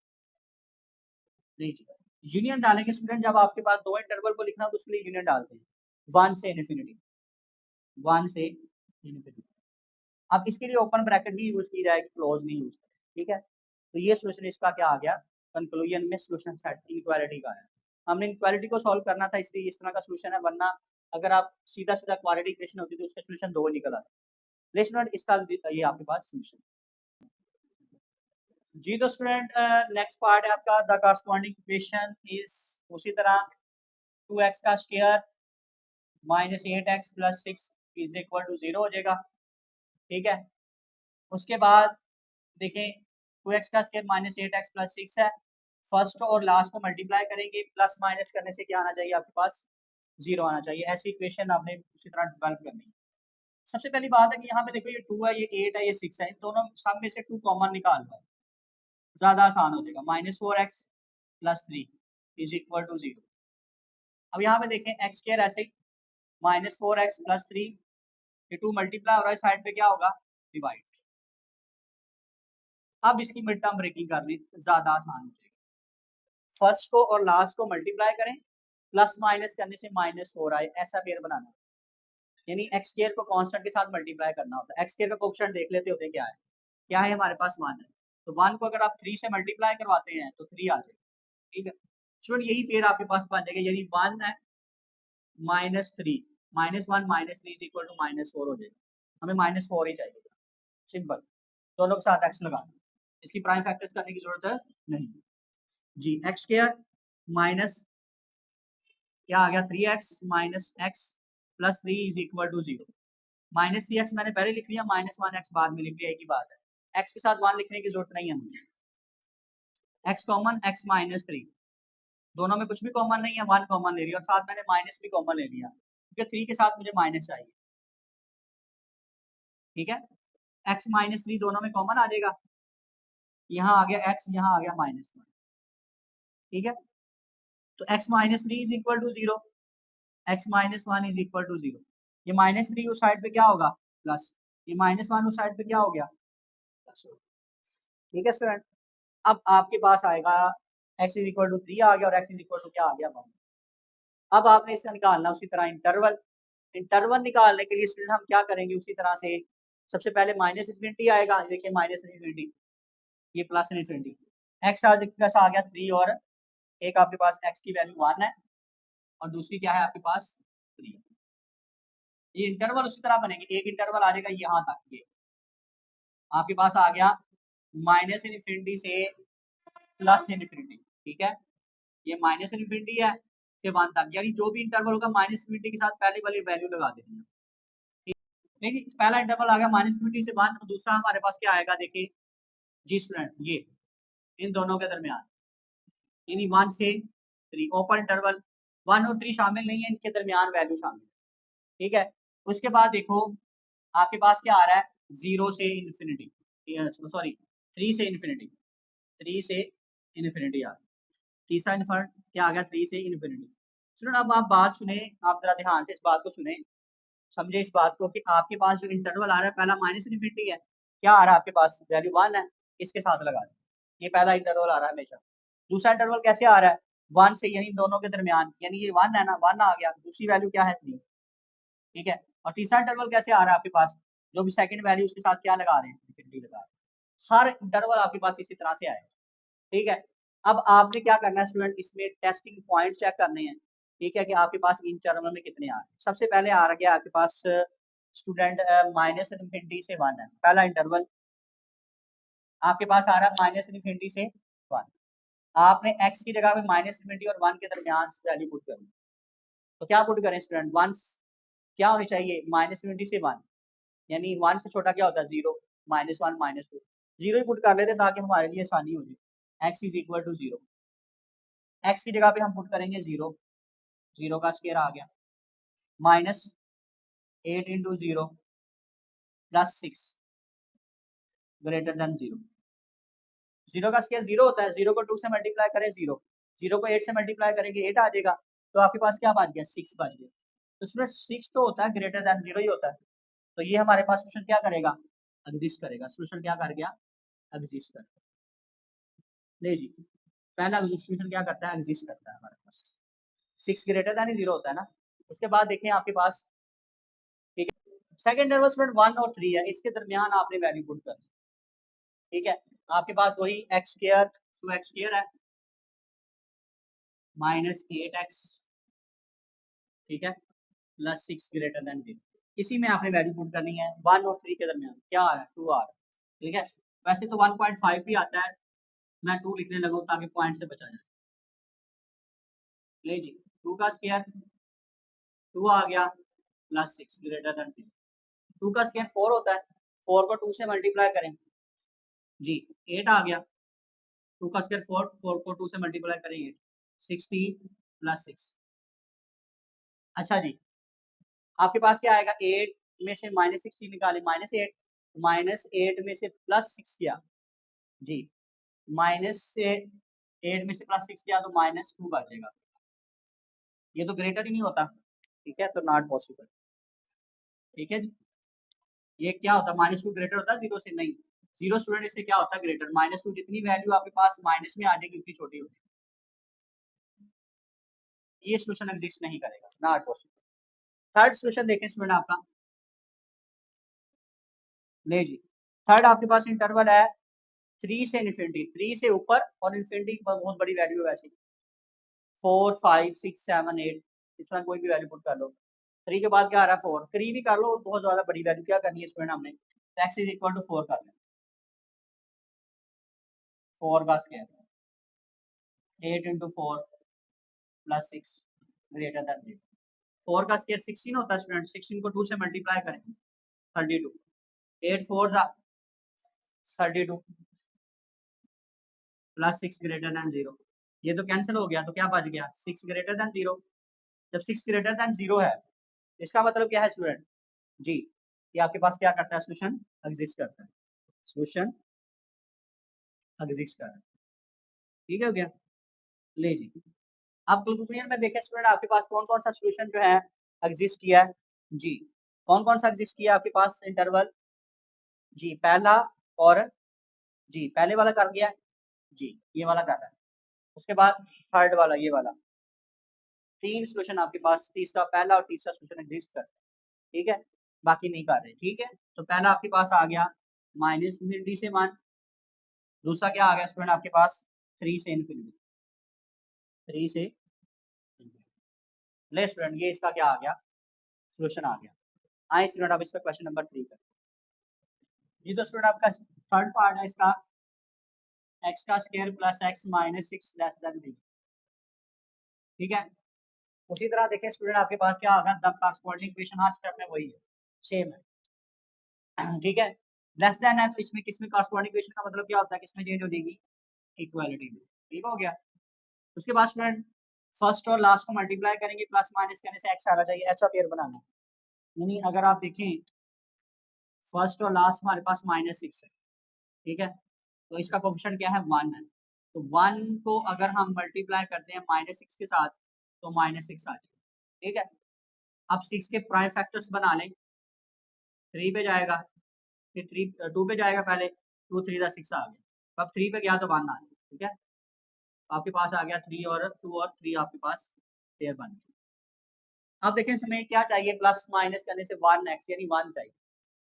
नहीं जी, यूनियन डालेंगे स्टूडेंट, जब आपके पास दो इंटरवल को लिखना हो तो उसके लिए यूनियन डालते हैं, 1 से इन्फिनिटी, 1 से इन्फिनिटी। अब इसके लिए ओपन ब्रैकेट ही यूज की जाएगी, क्लोज नहीं यूज करें, ठीक है। तो ये सोल्यूशन इसका क्या आ गया, कंक्लूजन में सोल्यूशन सेट इक्वालिटी का है। हमने इक्वालिटी को सॉल्व करना था इसलिए इस तरह का सोल्यूशन है, वरना अगर आप सीधा सीधा क्वाड्रेटिक इक्वेशन होती तो उसका सोल्यूशन 2 निकल आता। लेट्स नोट इसका ये आपके पास सोल्यूशन जी। तो स्टूडेंट नेक्स्ट पार्ट है आपका द कॉरस्पॉन्डिंग इक्वेशन इज, उसी तरह 2x का square minus 8x plus 6 is equal to 0 हो जाएगा, ठीक है। उसके बाद देखें 2x का स्क्वायर माइनस 8x प्लस 6 है, फर्स्ट और लास्ट को मल्टीप्लाई करेंगे, प्लस माइनस करने से क्या आना चाहिए आपके पास, 0 आना चाहिए। ऐसी इक्वेशन आपने उसी तरह डेवलप करनी है। सबसे पहली बात है कि यहाँ पे देखो ये 2 है, ये 8 है, ये 6 है, इन दोनों सब में से 2 कॉमन निकाल लो, ज्यादा आसान हो जाएगा। Minus 4x plus 3 is equal to 0। अब यहाँ पे देखें एक्स स्क्वायर ऐसे ही, माइनस 4x प्लस 3, ये 2 मल्टीप्लाई हो रहा है, साइड पे क्या होगा, डिवाइड। अब इसकी मिड टर्म ब्रेकिंग करनी ज्यादा आसान हो जाएगी। फर्स्ट को और लास्ट को मल्टीप्लाई करें, प्लस माइनस करने से माइनस 4 आए, ऐसा पेयर बनाना, यानी एक्स स्क्वायर को कांस्टेंट के साथ मल्टीप्लाई करना होता है। एक्स स्क्वायर का कोएफिशिएंट देख लेते होते क्या है, क्या है हमारे पास 1 है, तो 1 को अगर आप 3 से मल्टीप्लाई करवाते हैं तो 3 आ जाएगा, ठीक है। स्टूडेंट यही पेयर आपके पास बन जाएगा, यानी 1 है minus 3, minus 1 minus 3 is equal to minus 4 हो जाएगा। हमें माइनस 4 ही चाहिए, सिंपल। दोनों के साथ एक्स लगा, इसकी प्राइम फैक्टर्स करने की जरूरत है नहीं जी। एक्स स्क्वायर माइनस क्या आ गया, 3x minus X plus 3 is equal to 0। Minus 3x मैंने पहले लिख लिया, माइनस 1x बाद में लिख लिया, एक ही बात है। x के साथ 1 लिखने की जरूरत नहीं है हमें, x कॉमन, x माइनस 3, दोनों में कुछ भी कॉमन नहीं है, 1 कॉमन ले लिया और साथ मैंने माइनस भी कॉमन ले लिया, क्योंकि 3 के साथ मुझे माइनस चाहिए, ठीक है। x माइनस 3 दोनों में कॉमन आ जाएगा, यहाँ आ गया x, यहाँ आ गया माइनस 1, ठीक है। तो x minus 3 is equal to 0, x minus 1 is equal to 0। ये माइनस 3 उस साइड पे क्या होगा, प्लस, ये माइनस 1 उस साइड पे क्या हो गया, प्लस, ठीक है स्टूडेंट। अब आपके पास आएगा x इज इक्वल टू 3 आ गया और x इज इक्वल टू क्या आ गया, 1। अब आपने इसका निकालना उसी तरह इंटरवल, इंटरवल निकालने के लिए स्टूडेंट हम क्या करेंगे उसी तरह से, सबसे पहले माइनस इन्फिनिटी आएगा, देखिए माइनस इन्फिनिटी, ये प्लस इन्फिनिटी, एक्स प्लस आ गया 3 और एक आपके पास x की वैल्यू 1 है और दूसरी क्या है आपके पास 3। ये इंटरवल उसी तरह बनेंगे, एक इंटरवल आ जाएगा यहाँ तक, ये आपके पास आ गया माइनस इन्फिनिटी से प्लस इन्फिनिटी, ठीक है। ये माइनस इन्फिनिटी है से 1 तक, यानी जो भी इंटरवल होगा माइनस इन्फिनिटी के साथ पहले वाली वैल्यू लगा देनी है, नहीं पहला इंटरवल आ गया माइनस इन्फिनिटी से 1, दूसरा हमारे पास क्या आएगा देखिए जी स्टूडेंट, ये इन दोनों के दरमियान, यानी 1 से 3 ओपन इंटरवल, 1 और 3 शामिल नहीं है, इनके दरमियान वैल्यू शामिल, ठीक है। उसके बाद देखो आपके पास क्या आ रहा है, 0 से इन्फिनिटी, सॉरी 3 से इन्फिनिटी, 3 से इन्फिनिटी आ, तीसरा इंफिनिट क्या आ गया, 3 से इन्फिनिटी। स्टूडेंट अब आप बात सुने, आप जरा ध्यान से इस बात को सुने, समझे इस बात को कि आपके पास जो इंटरवल आ रहा है पहला माइनस इन्फिनिटी है, क्या आ रहा है आपके पास, वैल्यू 1 है, इसके साथ लगा दें, ये पहला इंटरवल आ रहा है हमेशा। दूसरा इंटरवल कैसे आ रहा है, 1 से, यानी दोनों के दरमियान, यानी ये 1 है ना, 1 आ गया, दूसरी वैल्यू क्या है 3, ठीक है। और तीसरा इंटरवल कैसे आ रहा है आपके पास, जो भी सेकंड वैल्यू उसके साथ क्या लगा रहे हैं, इन्फिनिटी लगा रहे हैं। हर इंटरवल आपके पास इसी तरह से आएगा, ठीक है। अब आपने क्या करना है स्टूडेंट, इसमें टेस्टिंग पॉइंट चेक करने हैं, ठीक है, कि आपके पास इंटरवल में कितने आ रहे हैं। सबसे पहले आ गया आपके पास स्टूडेंट माइनस इन्फिनिटी से 1 है, पहला इंटरवल आपके पास आ रहा है माइनस इन्फिनिटी से 1, आपने x की जगह पे माइनस इन्फिनिटी और 1 के दरमियान वैल्यू पुट करनी, तो क्या पुट करें स्टूडेंट, 1 क्या होनी चाहिए, माइनस इन्फिनिटी से 1, यानी 1 से छोटा क्या होता है 0, माइनस 1 माइनस 2, 0 ही पुट कर लेते ताकि हमारे लिए आसानी हो जाए। x is equal to 0, x की जगह पे हम पुट करेंगे 0, 0 का स्क्वायर आ गया, minus 8 into 0 plus 6 greater than 0, 0 का स्क्वायर 0 होता है, 0 को 2 से मल्टीप्लाई करें 0, 0 को 8 से मल्टीप्लाई करेंगे 8 आ जाएगा, तो आपके पास क्या बच गया 6 बच गया। तो स्टूडेंट 6 तो होता है ग्रेटर देन 0 ही होता है, तो ये हमारे पास सोल्यूशन क्या करेगा, एग्जिस्ट करेगा, सोल्यूशन क्या कर गया, एग्जिस्ट करेगा। ले जी पहला सॉल्यूशन क्या करता है, एग्जिस्ट करता है हमारे पास, 6 ग्रेटर देन 0 होता है ना। उसके बाद देखें आपके पास, ठीक है, सेकंड इंटरवल स्टूडेंट 1 और 3 है, इसके दरमियान आपने वैल्यू पुट करनी, ठीक है। आपके पास वही एक्स स्क्वायर 2x स्क्वायर है माइनस 8x, ठीक है, प्लस 6 ग्रेटर देन 0, इसी में आपने वैल्यू पुट करनी है। 1 और 3 के दरमियान क्या आ रहा है, 2 आ रहा है, ठीक है। वैसे तो 1.5 भी आता है, मैं 2 लिखने लगा ताकि पॉइंट से बचा जाए। ले जी, 2 का स्क्वायर 2 आ गया प्लस 6 ग्रेटर देन 0, 2 का स्क्वायर 4 होता है, 4 को 2 से मल्टीप्लाई करें जी 8 आ गया, 2 का स्क्वायर 4, 4 को 2 से मल्टीप्लाई करें 8, 16 प्लस 6। अच्छा जी, आपके पास क्या आएगा, 8 में से माइनस 16 निकाले -8, -8 में से प्लस 6 किया जी, माइनस से 8 में से प्लस 6 किया तो -2 बचेगा, ये तो ग्रेटर ही नहीं होता, ठीक है, तो नॉट पॉसिबल, ठीक है जी। ये क्या होता है, -2 ग्रेटर होता है 0 से, नहीं, 0 स्टूडेंट इससे क्या होता है ग्रेटर, -2 जितनी वैल्यू आपके पास माइनस में आ जाएगी उतनी छोटी होगी, ये सोल्यूशन एग्जिस्ट नहीं करेगा, नॉट पॉसिबल। थर्ड सोल्यूशन देखें स्टूडेंट आपका, ले जी, थर्ड आपके पास इंटरवल है 3 से इन्फिनिटी, 3 से ऊपर और इन्फिनिटी की बहुत बड़ी वैल्यू है, वैसे 4 5 6 7 8, इस तरह कोई भी वैल्यू पुट कर लो। 3 के बाद क्या आ रहा है 4, 3 भी कर लो, बहुत ज्यादा बड़ी वैल्यू क्या करनी है स्टूडेंट, हमने x इज इक्वल टू 4 कर लें, 4 का square 8 into 4 plus 6 greater than 0, 4 का स्क्वायर 16 होता है स्टूडेंट, 16 को 2 से मल्टीप्लाई करें 32, 8 4 32 प्लस 6 ग्रेटर देन 0, ये तो कैंसिल हो गया, तो क्या बच गया 6 ग्रेटर देन 0। जब 6 ग्रेटर देन 0 है, इसका मतलब क्या है स्टूडेंट जी, ये आपके पास क्या करता है, सोल्यूशन एग्जिस्ट करता है, सोल्यूशन एग्जिस्ट कर रहा है, ठीक है हो गया। ले जी, अब कंक्लूजन में देखें स्टूडेंट आपके पास कौन कौन सा सोल्यूशन जो है एग्जिस्ट किया है जी, कौन कौन सा एग्जिस्ट किया आपके पास इंटरवल जी, पहला और जी, पहले वाला कर गया जी, ये वाला कर रहा है, उसके बाद थर्ड वाला ये वाला, 3 सोल्यूशन आपके पास, तीसरा पहला और तीसरा सोल्यूशन एग्जिस्ट कर रहा है, ठीक है, बाकी नहीं कर रहे, ठीक है। तो पहला आपके पास आ गया माइनस इन्फिनिटी से 1, दूसरा क्या आ गया स्टूडेंट आपके पास 3 से इन्फिनिटी, 3 से ले स्टूडेंट, ये इसका क्या आ गया, सोल्यूशन आ गया। आए स्टूडेंट अब इसका क्वेश्चन नंबर 3 कर जी, तो स्टूडेंट आपका थर्ड पार्ट है इसका, x का square plus x minus 6 less than 3, ठीक है। उसी तरह देखें स्टूडेंट आपके पास क्या आगा, द कॉरस्पॉन्डिंग इक्वेशन हर स्टेप में वही है, सेम है ठीक है। लेस देन है तो इसमें किसमें कॉरस्पॉन्डिंग इक्वेशन का मतलब क्या होता है, किसमें चेंज हो जाएगी, इक्वालिटी में, ठीक हो गया। उसके बाद स्टूडेंट फर्स्ट और लास्ट को मल्टीप्लाई करेंगे, प्लस माइनस करने से एक्स आना चाहिए, ऐसा पेयर बनाना है, यानी अगर आप देखें फर्स्ट और लास्ट हमारे पास -6 है, ठीक है, तो इसका कोफिशिएंट क्या है 1 है, तो 1 को अगर हम मल्टीप्लाई करते हैं -6 के साथ तो -6 आ जाएगा, ठीक है। अब 6 के प्राइम फैक्टर्स बना लें, 3 पे जाएगा, फिर 2 पे जाएगा, पहले 2 3 6 आ गया, अब 3 पे गया तो 1 आ गया, ठीक है, आपके पास आ गया 3 और 2 और 3 आपके पास पेयर बन गया। अब देखें हमें क्या चाहिए, प्लस माइनस करने से 1x यानी 1 चाहिए,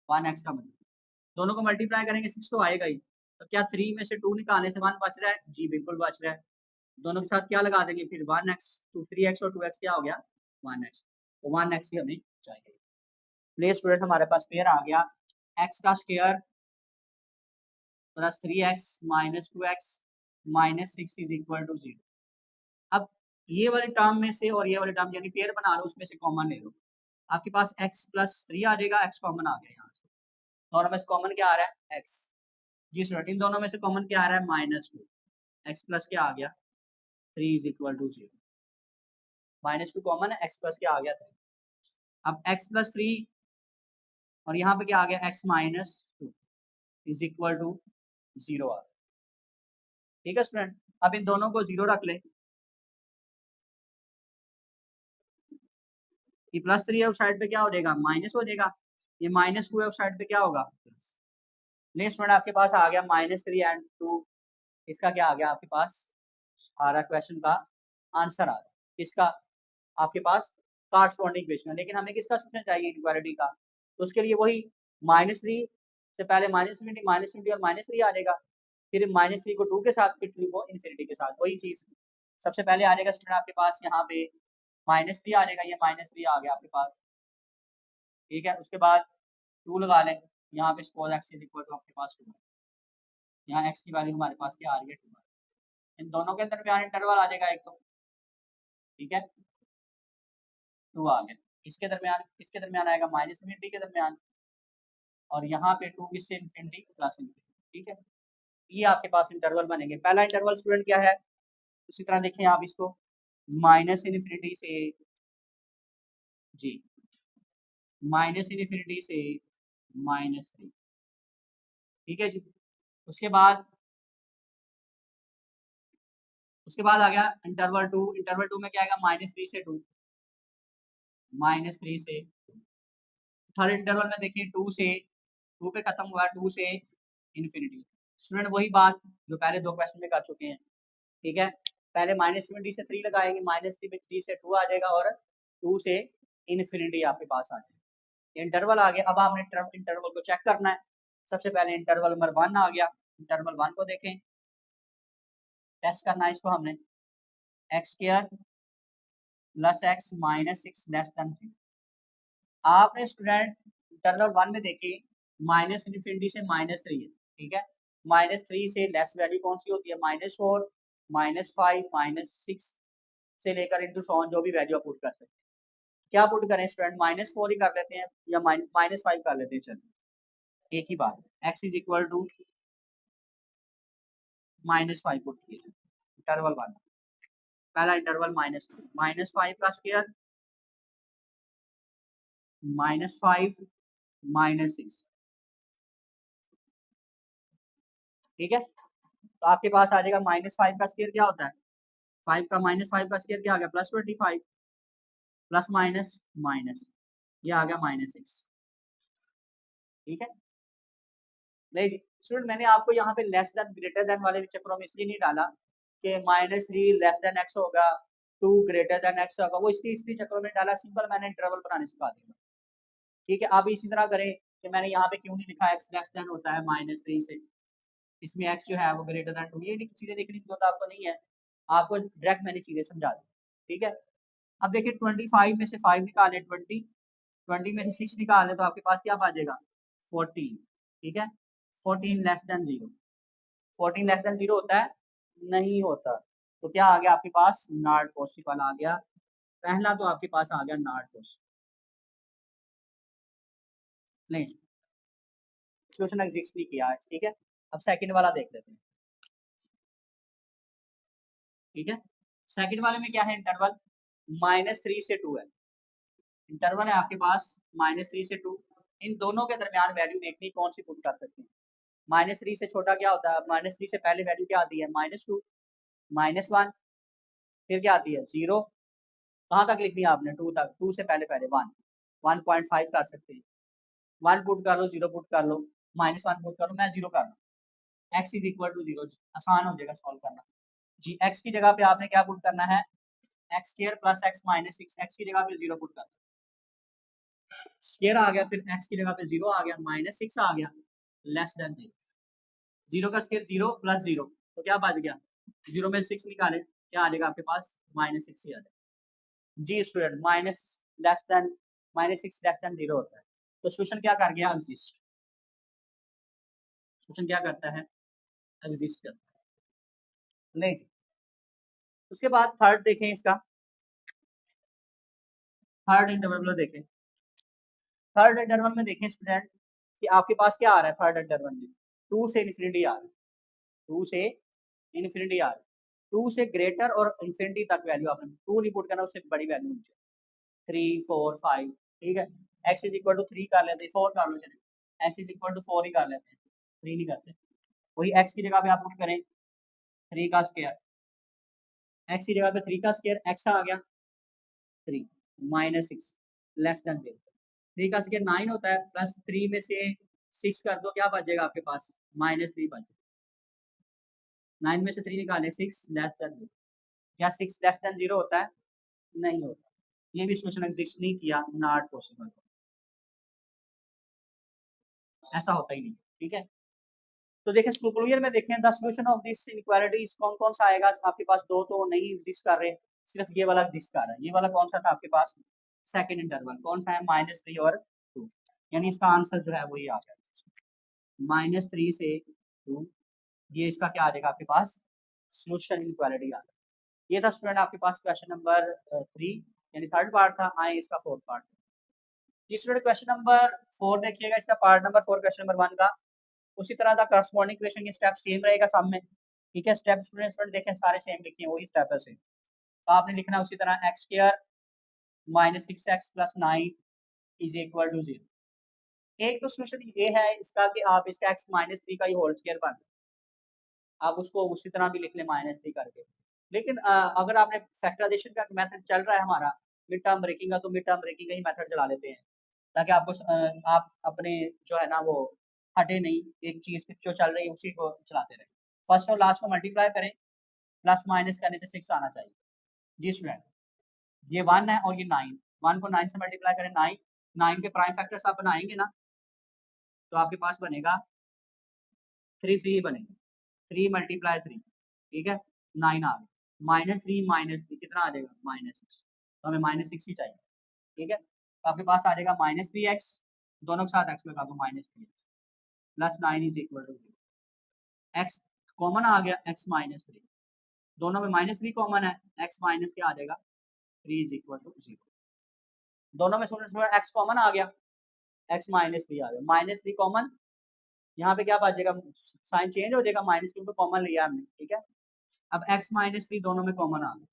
1x का मतलब दोनों को मल्टीप्लाई करेंगे 6 तो आएगा ही, तो क्या 3 में से 2 निकालने से 1 बच रहा है जी, बिल्कुल बच रहा है, दोनों के साथ क्या लगा देंगे फिर 1x, तो 3x और 2x क्या हो गया 1x, तो 1x ही हमें चाहिए। प्ले स्टूडेंट हमारे पास पेयर आ गया x का square plus 3x minus 2x minus 6 is equal to 0। अब ये वाले टर्म में से और ये वाले टर्म यानी पेयर बना लो, उसमें से कॉमन ले लो, आपके पास x प्लस 3 आ जाएगा, x कॉमन आ गया यहाँ से, दोनों में से कॉमन क्या आ रहा है x जी स्टूडेंट, इन दोनों में से कॉमन क्या आ रहा है -2, x प्लस क्या आ गया 3 इज इक्वल टू 0, -2 कॉमन है, x प्लस क्या आ गया 3, अब x प्लस 3 और यहाँ पे क्या आ गया x minus 2 is equal to 0 आ गया, ठीक है स्टूडेंट। अब इन दोनों को 0 रख ले, ये +3 है, उस साइड पे क्या हो जाएगा माइनस हो जाएगा, ये -2 है, उस साइड पे क्या होगा प्लस। नेक्स्ट स्टूडेंट आपके पास आ गया -3 एंड 2, इसका क्या आ गया आपके पास आ रहा है क्वेश्चन का आंसर आ रहा है किसका, आपके पास कॉरस्पॉन्डिंग इक्वेशन है। लेकिन हमें किसका सोल्यूशन चाहिए इनइक्वालिटी का, तो उसके लिए वही -3 से पहले -∞ और -3 आ जाएगा, फिर -3 को 2 के साथ, फिर 2 को इन्फिनिटी के साथ, वही चीज सबसे पहले आ जाएगा स्टूडेंट आपके पास यहाँ पे -3 आ जाएगा, ये -3 आ गया आपके पास, ठीक है। उसके बाद 2 लगा लें यहाँ पे, suppose x is equal to आपके पास 2 है, यहाँ x की वैल्यू हमारे पास क्या आ रही है 2 है, इन दोनों के दरमियान इंटरवल आ जाएगा एक, तो ठीक है 2 आ गया, किसके दरमियान आएगा, -∞ के दरमियान, और यहाँ पे 2 किससे, इन्फिनिटी प्लस इन्फिनिटी, ठीक है। ये आपके पास इंटरवल बनेंगे। पहला इंटरवल स्टूडेंट क्या है, उसी तरह देखें आप इसको, -∞ से, जी -∞ से -3, ठीक है जी। उसके बाद आ गया इंटरवल 2, इंटरवल 2 में क्या आएगा, -3 से 2, -3 से। थर्ड इंटरवल में देखिए 2 से, 2 पे खत्म हुआ, 2 से इन्फिनिटी। स्टूडेंट वही बात जो पहले 2 क्वेश्चन में कर चुके हैं, ठीक है। पहले -∞ से 3 लगाएंगे, -3 में 3 से 2 आ जाएगा, और 2 से इन्फिनिटी आपके पास आ जाएगा, इंटरवल आ गया। अब आपने इंटरवल को चेक करना है। सबसे पहले इंटरवल नंबर 1 आ गया, इंटरवल 1 को देखें, टेस्ट करना है इसको हमने, x² plus x minus 6 less than 3। आपने स्टूडेंट इंटरवल 1 में देखिए -∞ से -3 है, ठीक है। -3 से लेस वैल्यू कौन सी होती है, -4, -5, -6 से लेकर इंटू सॉन, जो भी वैल्यू आप पुट कर सकते हैं। क्या पुट करें स्टूडेंट, -4 ही कर लेते हैं या -5 कर लेते हैं, चलिए एक ही बात, x is equal to -5 put किए इंटरवल 1, पहला इंटरवल -5 का स्क्वायर -5 -6, ठीक है। तो आपके पास आ जाएगा -5 का स्क्वायर क्या होता है, 5 का -5 का स्क्वायर क्या आ गया, +25, प्लस माइनस माइनस, ये आ गया -6, ठीक है। नहीं जी स्टूडेंट, मैंने आपको यहाँ पे लेस देन ग्रेटर देन वाले चक्रों में इसलिए नहीं डाला कि -3 लेस देन x होगा, 2 ग्रेटर देन x होगा, वो इसलिए चक्रों में डाला, सिंपल मैंने इंटरवल बनाने सिखा दिया, ठीक है। आप इसी तरह करें कि मैंने यहाँ पे क्यों नहीं लिखा x लेस देन होता है -3 से, इसमें x जो है वो ग्रेटर देन 2, ये चीजें देखने की जरूरत आपको नहीं है, आपको डायरेक्ट मैंने चीजें समझा दी, ठीक है। अब देखिए 25 में से 5 निकाले, 20 में से 6 निकाले, तो आपके पास क्या बचेगा 14, ठीक है। 14 लेस देन 0, 14 लेस देन 0 होता है, नहीं होता, तो क्या आ गया आपके पास, नॉट पॉसिबल आ गया, पहला तो आपके पास आ गया नॉट पॉसिबल, नहीं सिचुएशन एग्जिस्ट नहीं किया है, ठीक है। अब सेकंड वाला देख लेते हैं, ठीक है। सेकंड वाले में क्या है, इंटरवल -3 से 2 है, इंटरवल है आपके पास -3 से 2, इन दोनों के दरमियान वैल्यू देखनी कौन सी पुट कर सकते हैं, -3 से छोटा क्या होता है, -3 से पहले वैल्यू क्या आती है, -2, -1, फिर क्या आती है 0, कहाँ तक लिखनी है आपने 2 तक, 2 से पहले 1, 1.5 कर सकते हैं, 1 पुट कर लो, 0 पुट कर लो, -1 पुट कर लो, मैं 0 कर रहा हूँ, x इज इक्वल टू 0, आसान हो जाएगा सॉल्व करना जी। x की जगह पे आपने क्या पुट करना है, x² plus x minus 6, x की जगह पे 0 पुट करना, स्क्वायर आ गया, फिर x की जगह पे 0 आ गया, -6 आ गया, लेस देन 0, 0 का स्क्वायर 0 प्लस 0, तो क्या बच गया, 0 में 6 निकाले, क्या आ जाएगा आपके पास, -6 ही आ जाएगा जी। स्टूडेंट -6 लेस देन 0 होता है, तो सोल्यूशन क्या कर गया, एग्जिस्ट, सोल्यूशन क्या करता है, एग्जिस्ट करता है, नहीं जी। उसके बाद थर्ड देखें, इसका थर्ड इंटरवल देखें, थर्ड इंटरवल में देखें स्टूडेंट कि आपके पास क्या आ रहा है, थर्ड इंटरवल में 2 से इन्फिनिटी आ रहा है, 2 से इन्फिनिटी आ रहा है, 2 से ग्रेटर और इन्फिनिटी तक वैल्यू आपने 2 नहीं पुट करना, उससे बड़ी वैल्यू होनी चाहिए, 3 4 5, ठीक है। x इज इक्वल टू 3 कर लेते हैं, 4 कर लो, चलिए x इज इक्वल टू 4 ही कर लेते हैं, 3 नहीं करते, वही x की जगह पे आप पुट करें 3 का स्क्वायर, x की जगह पे 3 का स्क्वायर, x आ गया 3 -6 लेस देन 0, 3 का स्क्वायर 9 होता है, प्लस 3 में से 6 कर दो, क्या बचेगा आपके पास, -3 बचेगा, 9 में से 3 निकाले 6 लेस देन 0, क्या 6 लेस देन 0 होता है? नहीं होता। ये भी सोल्यूशन एग्जिस्ट नहीं किया, नॉट पॉसिबल, ऐसा होता ही नहीं। ठीक है, तो देखें कंक्लूजन में देखें the solution of this inequalities कौन कौन सा आएगा आपके पास? दो तो नहीं एग्जिस्ट कर रहे, सिर्फ ये वाला एग्जिस्ट कर रहा है। ये वाला कौन सा था आपके पास? सेकंड इंटरवल कौन सा है? -3 और 2, यानी इसका आंसर जो है वो ये आ गया -3 से 2। ये इसका क्या आ जाएगा आपके पास? सॉल्यूशन इनइक्वालिटी आ जाएगा। ये था स्टूडेंट आपके पास क्वेश्चन नंबर 3, यानी थर्ड पार्ट था। आए इसका फोर्थ पार्ट। जी स्टूडेंट क्वेश्चन नंबर 4 देखिएगा, इसका पार्ट नंबर 4 क्वेश्चन नंबर 1 का उसी तरह का करस्पॉन्डिंग इक्वेशन के स्टेप सेम रहेगा सामने। ठीक है, स्टेप स्टूडेंट देखें सारे सेम लिखे हैं, वही स्टेप है सेम। तो आपने लिखना उसी तरह x square -6x + 9 is equal to 0। एक तो सोल्यूशन ये है इसका कि आप इसका x -3 का ही होल स्क्वायर बन, आप उसको उसी तरह भी लिख लें -3 करके। लेकिन अगर आपने फैक्टराइजेशन का मेथड चल रहा है हमारा मिड टर्म ब्रेकिंग का, तो मिड टर्म ब्रेकिंग का ही मेथड चला लेते हैं, ताकि आपको आप अपने जो है ना वो हटे नहीं, एक चीज जो चल रही है उसी को चलाते रहे। फर्स्ट और लास्ट को मल्टीप्लाई करें, प्लस माइनस करने से 6 आना चाहिए। जी स्टूडेंट, ये 1 है और ये 9, 1 को 9 से मल्टीप्लाई करें 9, 9 के प्राइम फैक्टर्स आप बनाएंगे ना, तो आपके पास बनेगा 3 3 बनेगा, 3 × 3, ठीक है, 9 आ गया। -3 कितना आ जाएगा? -6, तो हमें -6 ही चाहिए। ठीक है, तो आपके पास आ जाएगा -3x, दोनों के साथ x लगा दो, -3x + 9 is equal to 0। x common आ गया, x -3, दोनों में -3 कॉमन है, x माइनस क्या आ जाएगा? 3 इज इक्वल टू 0। दोनों में सुनो x कॉमन आ गया, x -3 आ गया, -3 कॉमन, यहाँ पे क्या बचेगा? साइन चेंज हो जाएगा, -3 पे कॉमन लिया हमने। ठीक है, अब x -3 दोनों में कॉमन आ गया,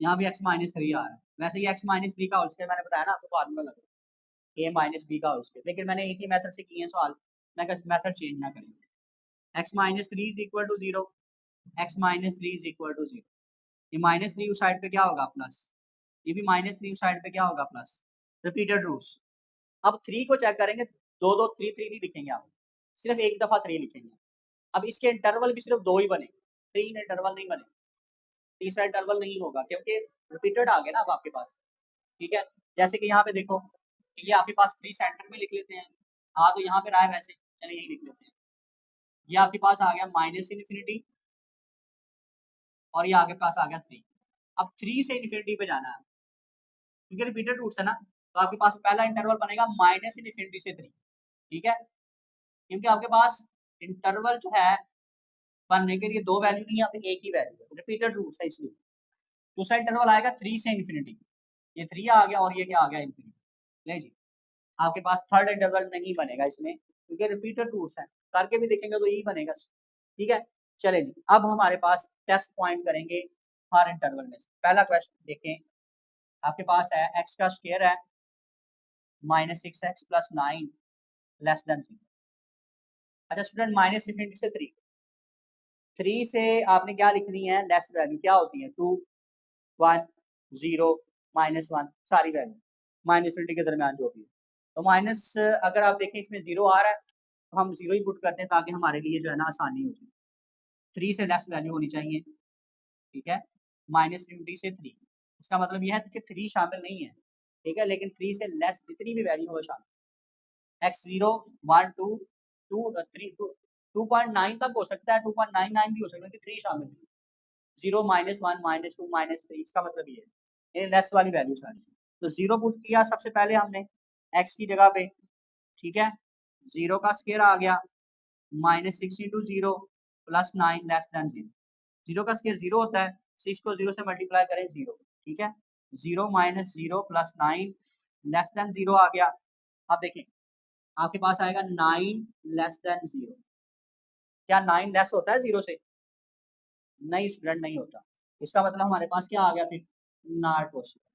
यहाँ भी x -3 आ रहा है। वैसे ये x -3 का होल स्क्वायर मैंने बताया ना आपको फार्मूला लगा a - b का होल स्क्वायर, लेकिन मैंने एक ही मेथड से किए हैं सवाल, मैं मेथड चेंज ना करें। x -3 is equal to 0, x -3 is equal to 0। ये -3 उस साइड पे क्या होगा? प्लस। ये भी -3 उस साइड पे क्या होगा? प्लस। Repeated roots. अब 3 को चेक करेंगे, 2 2 3 3 नहीं लिखेंगे आप, सिर्फ एक दफा 3 लिखेंगे। अब इसके इंटरवल भी सिर्फ 2 ही बने, 3 इंटरवल नहीं बने, तीसरा इंटरवल नहीं होगा क्योंकि रिपीटेड आ गया ना अब आपके पास। ठीक है, जैसे कि यहाँ पे देखो, ये आपके पास 3 सेंटर में लिख लेते हैं, तो यहाँ पे रहा है वैसे, चलिए यही लिख लेते हैं। ये आपके पास आ गया -∞ और ये आपके पास आ गया 3। अब 3 से इन्फिनिटी पे जाना है क्योंकि रिपीटेड रूट्स है ना, तो आपके पास पहला इंटरवल बनेगा -∞ से 3। ठीक है, क्योंकि आपके पास इंटरवल जो है बनने के लिए 2 वैल्यू नहीं है, यहाँ पे एक ही वैल्यू है, रिपीटेड रूट्स है इसलिए। दूसरा इंटरवल आएगा 3 से इन्फिनिटी, ये 3 आ गया और ये क्या आ गया? इन्फिनिटी। ले जी, आपके पास थर्ड इंटरवल नहीं बनेगा इसमें क्योंकि रिपीटेड रूट्स हैं, करके भी देखेंगे तो यही बनेगा। ठीक है, चले जी, अब हमारे पास टेस्ट पॉइंट करेंगे हर इंटरवल में से। पहला क्वेश्चन देखें, आपके पास है x का स्क्वायर है -6x + 9 लेस देन 0। अच्छा स्टूडेंट, -∞ से 3 से आपने क्या लिखनी है? लेस वैल्यू क्या होती है? 2 1 0 -1 सारी वैल्यू -∞ के दरमियान जो भी है। तो माइनस अगर आप देखें इसमें 0 आ रहा है तो हम 0 ही पुट करते हैं ताकि हमारे लिए जो है ना आसानी हो जाए। 3 से लेस वैल्यू होनी चाहिए। ठीक है, -∞ से 3, इसका मतलब यह है कि 3 शामिल नहीं है। ठीक है, लेकिन 3 से लेस जितनी भी वैल्यू हो शामिल, x0 1 2 2 3 2.9 तक हो सकता है, 2.99 भी हो सकता है कि 3 शामिल है। 0 -1 -2 -3, इसका मतलब ये है लेस वाली वैल्यू सारी। तो 0 पुट किया सबसे पहले हमने x की जगह पे। ठीक है, 0 का स्क्वायर आ गया -6 × 0 + 9 लेस देन 0। 0 का स्क्वायर 0 होता है, 6 को 0 से मल्टीप्लाई करें 0। ठीक है, 0 - 0 + 9 लेस देन 0 आ गया। अब देखें आपके पास आएगा 9 लेस देन 0। क्या 9 लेस होता है 0 से? नहीं स्टूडेंट, नहीं होता। इसका मतलब हमारे पास क्या आ गया फिर? Not possible.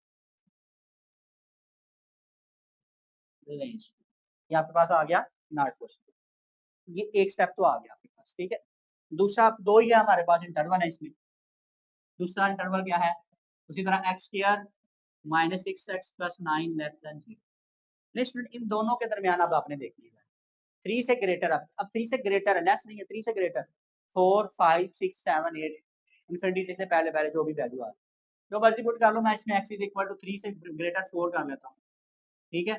ये आपके पास आ गया नॉट पॉसिबल। ये एक स्टेप तो आ गया आपके पास। ठीक है, दूसरा 2 ही है हमारे पास इंटरवल है इसमें। दूसरा इंटरवल क्या है? उसी तरह x square -6x + 9 less than 0। नहीं स्टूडेंट, इन दोनों के दरमियान अब आपने देख लिया 3 से ग्रेटर, अब 3 से ग्रेटर है, लेस नहीं है, 3 से ग्रेटर 4 5 6 7 8 इन्फिनिटी से पहले पहले जो भी वैल्यू आ रही है जो मर्जी पुट कर लो। मैं इसमें x इज इक्वल टू 3 से ग्रेटर 4 कर लेता हूँ, ठीक है।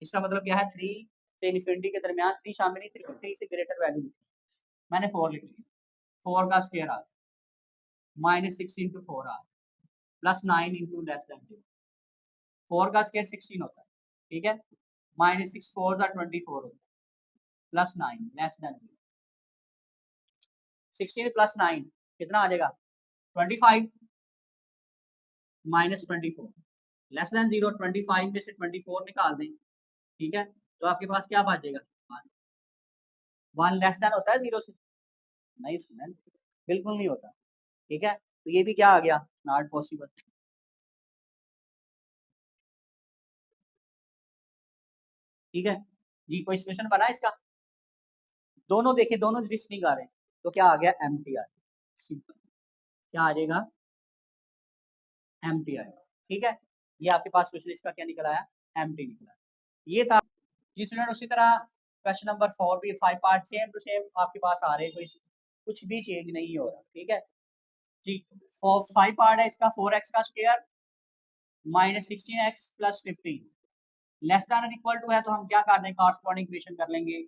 इसका मतलब क्या है, 3 से इन्फिनिटी के दरमियान 3 शामिल नहीं, 3 से ग्रेटर वैल्यू लिखी, मैंने 4 लिख लिया। 4 का स्क्वायर आ -6 इंटू 4 आ प्लस 9 इंटू लेस देन 0। 4 का स्क्वायर 16 होता है, ठीक है। -6 4 24 होता है, प्लस 9 लेस देन 0। 16 प्लस 9 कितना आ जाएगा, 25 -24 लेस देन 0। 25 में से 24 निकाल दें, ठीक है, तो आपके पास क्या बचेगा, 1 लेस देन होता है 0 से, नहीं स्टूडेंट बिल्कुल नहीं होता, ठीक है। तो ये भी क्या आ गया, नॉट पॉसिबल, ठीक है जी। कोई सोल्यूशन बना इसका, दोनों देखिए दोनों एग्जिस्ट नहीं कर रहे, तो क्या आ गया, एम्प्टी आ गया, सिंपल, क्या आ जाएगा, एम्प्टी आएगा, ठीक है। ये आपके पास सोल्यूशन इसका क्या निकल आया, एम्प्टी निकला, ये था जी स्टूडेंट। उसी तरह क्वेश्चन नंबर 4 भी 5 पार्ट सेम टू सेम आपके पास आ रहे हैं, कोई कुछ भी चेंज नहीं हो रहा, ठीक है जी। 5 पार्ट है इसका, 4x का square -16x plus 15 less than equal to है, तो हम क्या कर दें, कॉरस्पॉन्डिंग इक्वेशन कर लेंगे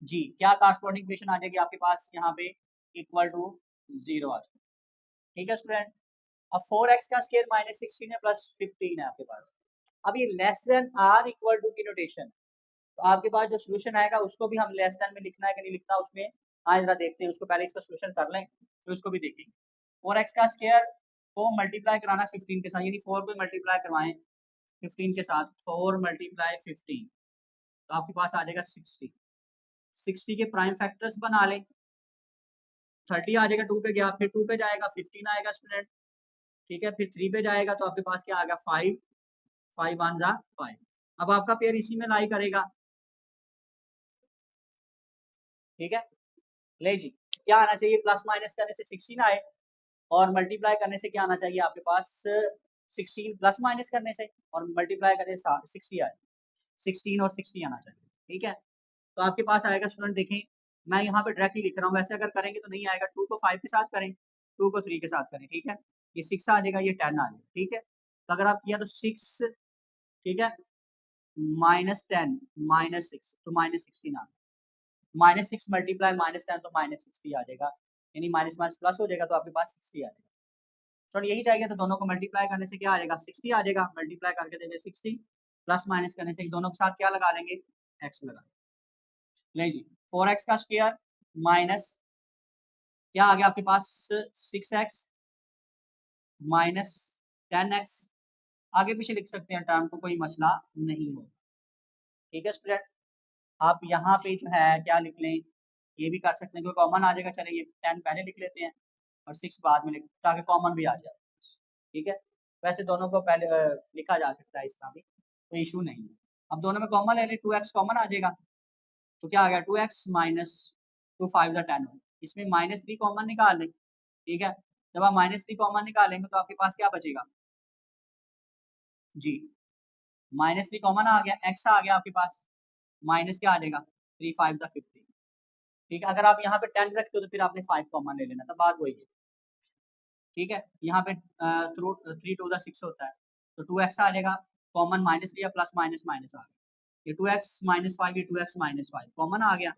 जी। क्या कॉरस्पॉन्डिंग इक्वेशन आ जाएगी आपके पास यहाँ पे, इक्वल टू 0 आ जाएगा, ठीक है स्टूडेंट। अब 4x का स्क्वायर -16 है प्लस 15 है आपके पास। अब ये less than or equal to की नोटेशन, तो आपके पास जो सोल्यूशन आएगा उसको भी हम लेस देन में लिखना है कि नहीं लिखना, उसमें आज जरा देखते हैं, उसको पहले इसका सोल्यूशन कर लें तो उसको भी देखेंगे। 4x का स्क्वायर को मल्टीप्लाई कराना 15 के साथ, यानी 4 को मल्टीप्लाई करवाएं 15 के साथ, 4 मल्टीप्लाई 15, तो आपके पास आ जाएगा 60। 60 के प्राइम फैक्टर्स बना लें, 30 आ जाएगा, 2 पे गया, फिर 2 पे जाएगा 15 आएगा स्टूडेंट, ठीक है। फिर 3 पे जाएगा तो आपके पास क्या आ गया, 5, 5 1 जा 5। अब आपका पेयर इसी में लाई करेगा, ठीक है। ले जी, क्या आना चाहिए, प्लस माइनस करने से 16 आए, और मल्टीप्लाई करने से क्या आना चाहिए आपके पास, 16 प्लस माइनस करने से और मल्टीप्लाई करने से 60 आए, 16 और 60 आना चाहिए, ठीक है। तो आपके पास आएगा स्टूडेंट, देखें मैं यहाँ पे डायरेक्टली लिख रहा हूँ, वैसे अगर करेंगे तो नहीं आएगा, 2 को 5 के साथ करें, 2 को 3 के साथ करें, ठीक है। ये 6 आ जाएगा, ये 10 आ जाएगा, ठीक है। तो अगर आप किया तो 6, ठीक है, -10 -6 तो -16 आ गया, -6 मल्टीप्लाई -10 तो -60 आ जाएगा, यानी माइनस माइनस प्लस हो जाएगा, तो आपके पास 60 आ जाएगा। सो यही चाहिए, तो दोनों को मल्टीप्लाई करने से क्या आ जाएगा, 60 आ जाएगा, मल्टीप्लाई करके देंगे 60, प्लस माइनस करने से दोनों के साथ क्या लगा लेंगे, x लगा लें जी। 4x का स्क्वायर माइनस क्या आ गया आपके पास, 6x माइनस 10x, आगे पीछे लिख सकते हैं टर्म को, कोई मसला नहीं हो, ठीक है स्टूडेंट। आप यहाँ पे जो है क्या लिख लें, ये भी कर सकते हैं, कोई कॉमन आ जाएगा, चले ये 10 पहले लिख लेते हैं और 6 बाद में लिख, ताकि कॉमन भी आ जाए, ठीक है। वैसे दोनों को पहले लिखा जा सकता है इस तरह भी, कोई इशू नहीं है। अब दोनों में कॉमन ले लें, 2x कॉमन आ जाएगा, तो क्या आ गया, 2x माइनस 2 5 10, इसमें -3 कॉमन निकाल लें, ठीक है। जब आप -3 कॉमन निकालेंगे तो आपके पास क्या बचेगा जी, -3 कॉमन आ गया, x आ गया आपके पास, माइनस क्या आ जाएगा, 3 5 15, ठीक है। अगर आप यहाँ पे 10 रखते हो तो फिर आपने 5 कॉमन ले लेना, तो बात वही है, ठीक है। यहाँ पे 3 टू द 6 होता है, तो 2x आ जाएगा, कॉमन माइनस लिया, प्लस माइनस माइनस आ गया, ये 2x माइनस 5, ये 2x माइनस 5 कॉमन आ गया,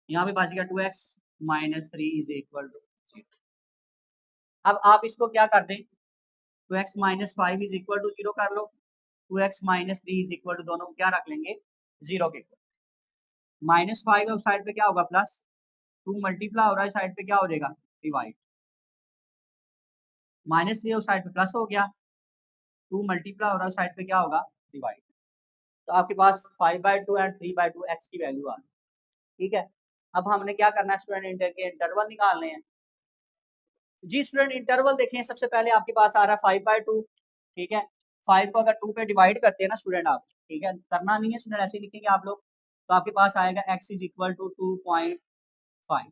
यहाँ पे बच गया 2x minus 3 is equal to 0। अब आप इसको क्या कर दें, 2x minus 5 is equal to 0 कर लो, 2x minus 3 is equal to, दोनों क्या रख लेंगे 0 के, -5 है उस साइड पे क्या होगा प्लस, 2 मल्टीप्लाई हो रहा है साइड पे क्या हो जाएगा डिवाइड, -3 उस साइड पे प्लस हो गया, 2 मल्टीप्लाई हो रहा है उस साइड पे क्या होगा डिवाइड, तो आपके पास 5/2 एंड 3/2 x की वैल्यू आ गई, ठीक है। अब हमने क्या करना है स्टूडेंट, इंटर के इंटरवल निकालने हैं जी स्टूडेंट। इंटरवल देखें, सबसे पहले आपके पास आ रहा है 5/2, ठीक है। 5 को अगर 2 पे डिवाइड करते हैं ना स्टूडेंट आप, ठीक है, करना नहीं है स्टूडेंट, ऐसे ही लिखेंगे आप लोग, तो आपके पास आएगा x इज इक्वल टू 2.5।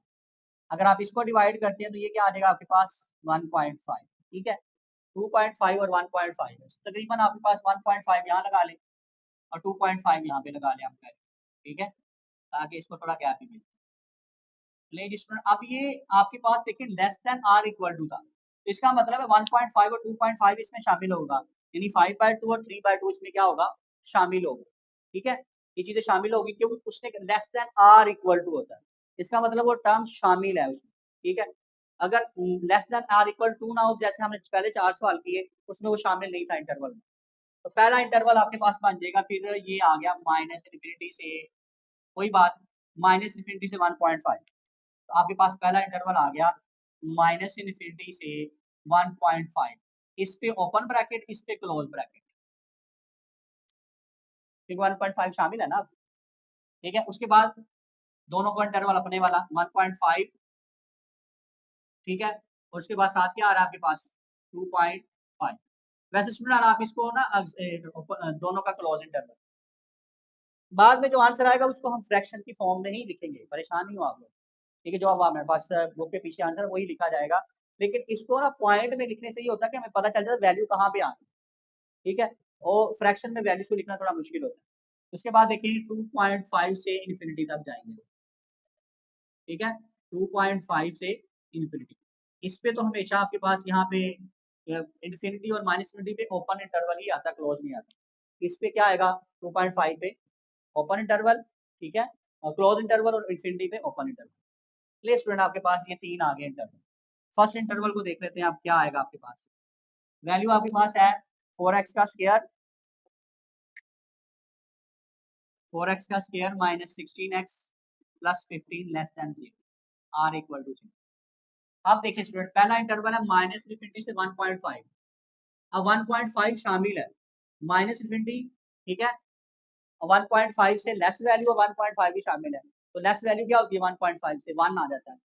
अगर आप इसको डिवाइड करते हैं तो ये क्या आ जाएगा आपके पास 1.5, ठीक है। 2.5 और 1.5 है, तकरीबन आपके पास 1.5 यहाँ लगा लें और 2.5 यहाँ पे लगा लें आप, ठीक है, ताकि इसको थोड़ा गैप भी मिले, लेकिन स्टूडेंट अब ये आपके पास देखिए less than or equal to था, तो इसका मतलब है 1.5 और 2.5 इसमें शामिल होगा, यानी 5/2 और 3/2 इसमें क्या होगा, शामिल होगा। ठीक है, ये चीजें शामिल होगी क्योंकि उसने less than or equal to होता है, इसका मतलब वो टर्म शामिल है उसमें। ठीक है, अगर less than or equal to ना हो, जैसे हमने पहले 4 सवाल किए उसमें वो शामिल नहीं था इंटरवल में, तो पहला इंटरवल आपके पास बन जाएगा, फिर ये आ गया माइनस इन्फिनिटी से, कोई बात, माइनस इन्फिनिटी से 1.5, तो आपके पास पहला इंटरवल आ गया माइनस इन्फिनिटी से 1.5, इस पे ओपन ब्रैकेट, इस पे क्लोज ब्रैकेट, क्योंकि 1.5 शामिल है ना। ठीक है, उसके बाद दोनों का इंटरवल अपने वाला 1.5, ठीक है, और उसके बाद साथ क्या आ रहा है आपके पास 2.5। वैसे स्टूडेंट आप इसको ना दोनों का क्लोज इंटरवल, बाद में जो आंसर आएगा उसको हम फ्रैक्शन की फॉर्म में ही लिखेंगे, परेशान नहीं हो आप लोग। ठीक है, जो अब हमारे पास बुक के पीछे आंसर वही लिखा जाएगा, लेकिन इसको ना पॉइंट में लिखने से ये होता है कि हमें पता चल जाता है वैल्यू कहाँ पे आनी है। ठीक है, और फ्रैक्शन में वैल्यूज को लिखना थोड़ा मुश्किल होता है। उसके बाद देखिए 2.5 से इन्फिनिटी तक जाएंगे। ठीक है, 2.5 से इन्फिनिटी, इस पे तो हमेशा आपके पास यहाँ पे इन्फिनिटी और माइनस इन्फिनिटी पे ओपन इंटरवल ही आता, क्लोज नहीं आता। इस पे क्या आएगा 2.5 पे ओपन इंटरवल, ठीक है, और क्लोज इंटरवल, और इन्फिनिटी पे ओपन इंटरवल। ले स्टूडेंट आपके पास ये 3 आ गए इंटरवल। फर्स्ट इंटरवल को देख लेते हैं, आप क्या आएगा आपके पास, वैल्यू आपके पास है 4x का स्क्वायर, 4x का square minus 16x plus 15 less than 0, or equal to 0। अब देखिए स्टूडेंट, पहला इंटरवल है माइनस इन्फिनिटी से 1.5, अब 1.5 शामिल है माइनस इन्फिनिटी, ठीक है, 1.5 से लेस वैल्यू और 1.5 भी शामिल है, तो लेस वैल्यू क्या होती है 1.5 से 1 आ जाता है,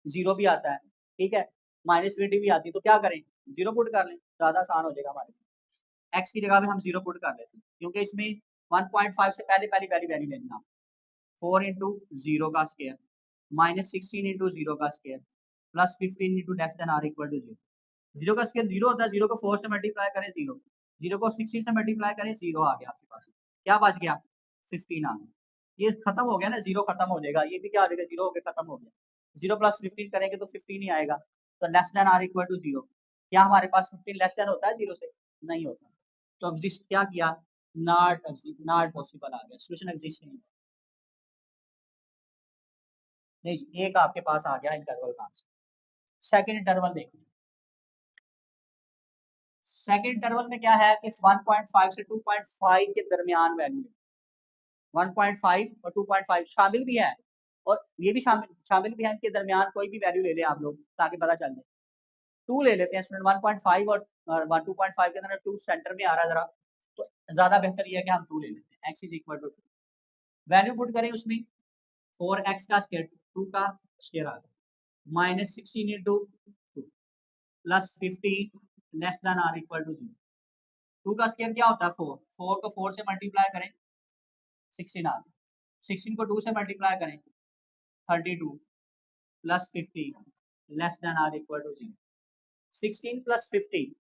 0 भी आता है। ठीक है, माइनस इन्फिनिटी भी आती है, तो क्या करें, 0 पुट कर लें, ज्यादा आसान हो जाएगा हमारे लिए। x की जगह पे हम 0 पुट कर लेते हैं, क्योंकि इसमें 1.5 से पहले पहली वैल्यू वैल्यू लेनी है, 4 इंटू जीरो का स्क्वायर माइनस 16 इंटू जीरो का square plus 15 into less than or equal to 0। Zero का स्क्वायर 0 होता है, 0 को 4 से मल्टीप्लाई करें 0, 0 को 16 से मल्टीप्लाई करें 0 आ गया आपके पास, क्या बच गया 15 आ गया। ये खत्म हो गया ना, 0 खत्म हो जाएगा, ये भी क्या आ जाएगा 0 होकर खत्म हो गया, 0 प्लस 15 करेंगे तो 15 ही आएगा, तो less than or equal to 0। क्या हमारे पास 15 लेस देन होता है 0 से, नहीं होता, तो एग्जिस्ट क्या किया, नॉट पॉसिबल आ गया, सोल्यूशन एग्जिस्ट नहीं। नहीं जी, एक आपके पास आ गया इंटरवल का आंसर। सेकंड इंटरवल देखिए, सेकंड इंटरवल में क्या है कि 1.5 से 2.5 के दरमियान वैल्यू, 1.5 और 2.5 शामिल भी है, और ये भी शामिल भी है, इनके दरमियान कोई भी वैल्यू ले ले आप लोग ताकि पता चल जाए। 2 ले लेते हैं स्टूडेंट, 1.5 और 2.5 के अंदर 2 सेंटर में आ रहा है जरा, तो ज्यादा बेहतर ये है कि हम 2 ले लेते हैं, x is equal to 2, value put करें उसमें 4x का स्क्वायर 2 का स्क्वायर आ गया minus 16 into 2 plus 15 less than or equal to 0। 2 का स्क्वायर क्या होता है 4, 4 को 4 से मल्टीप्लाई करें 16 आ गया, 16 को 2 से मल्टीप्लाई करें 32 plus 15 less than or equal to 0। 16 plus 15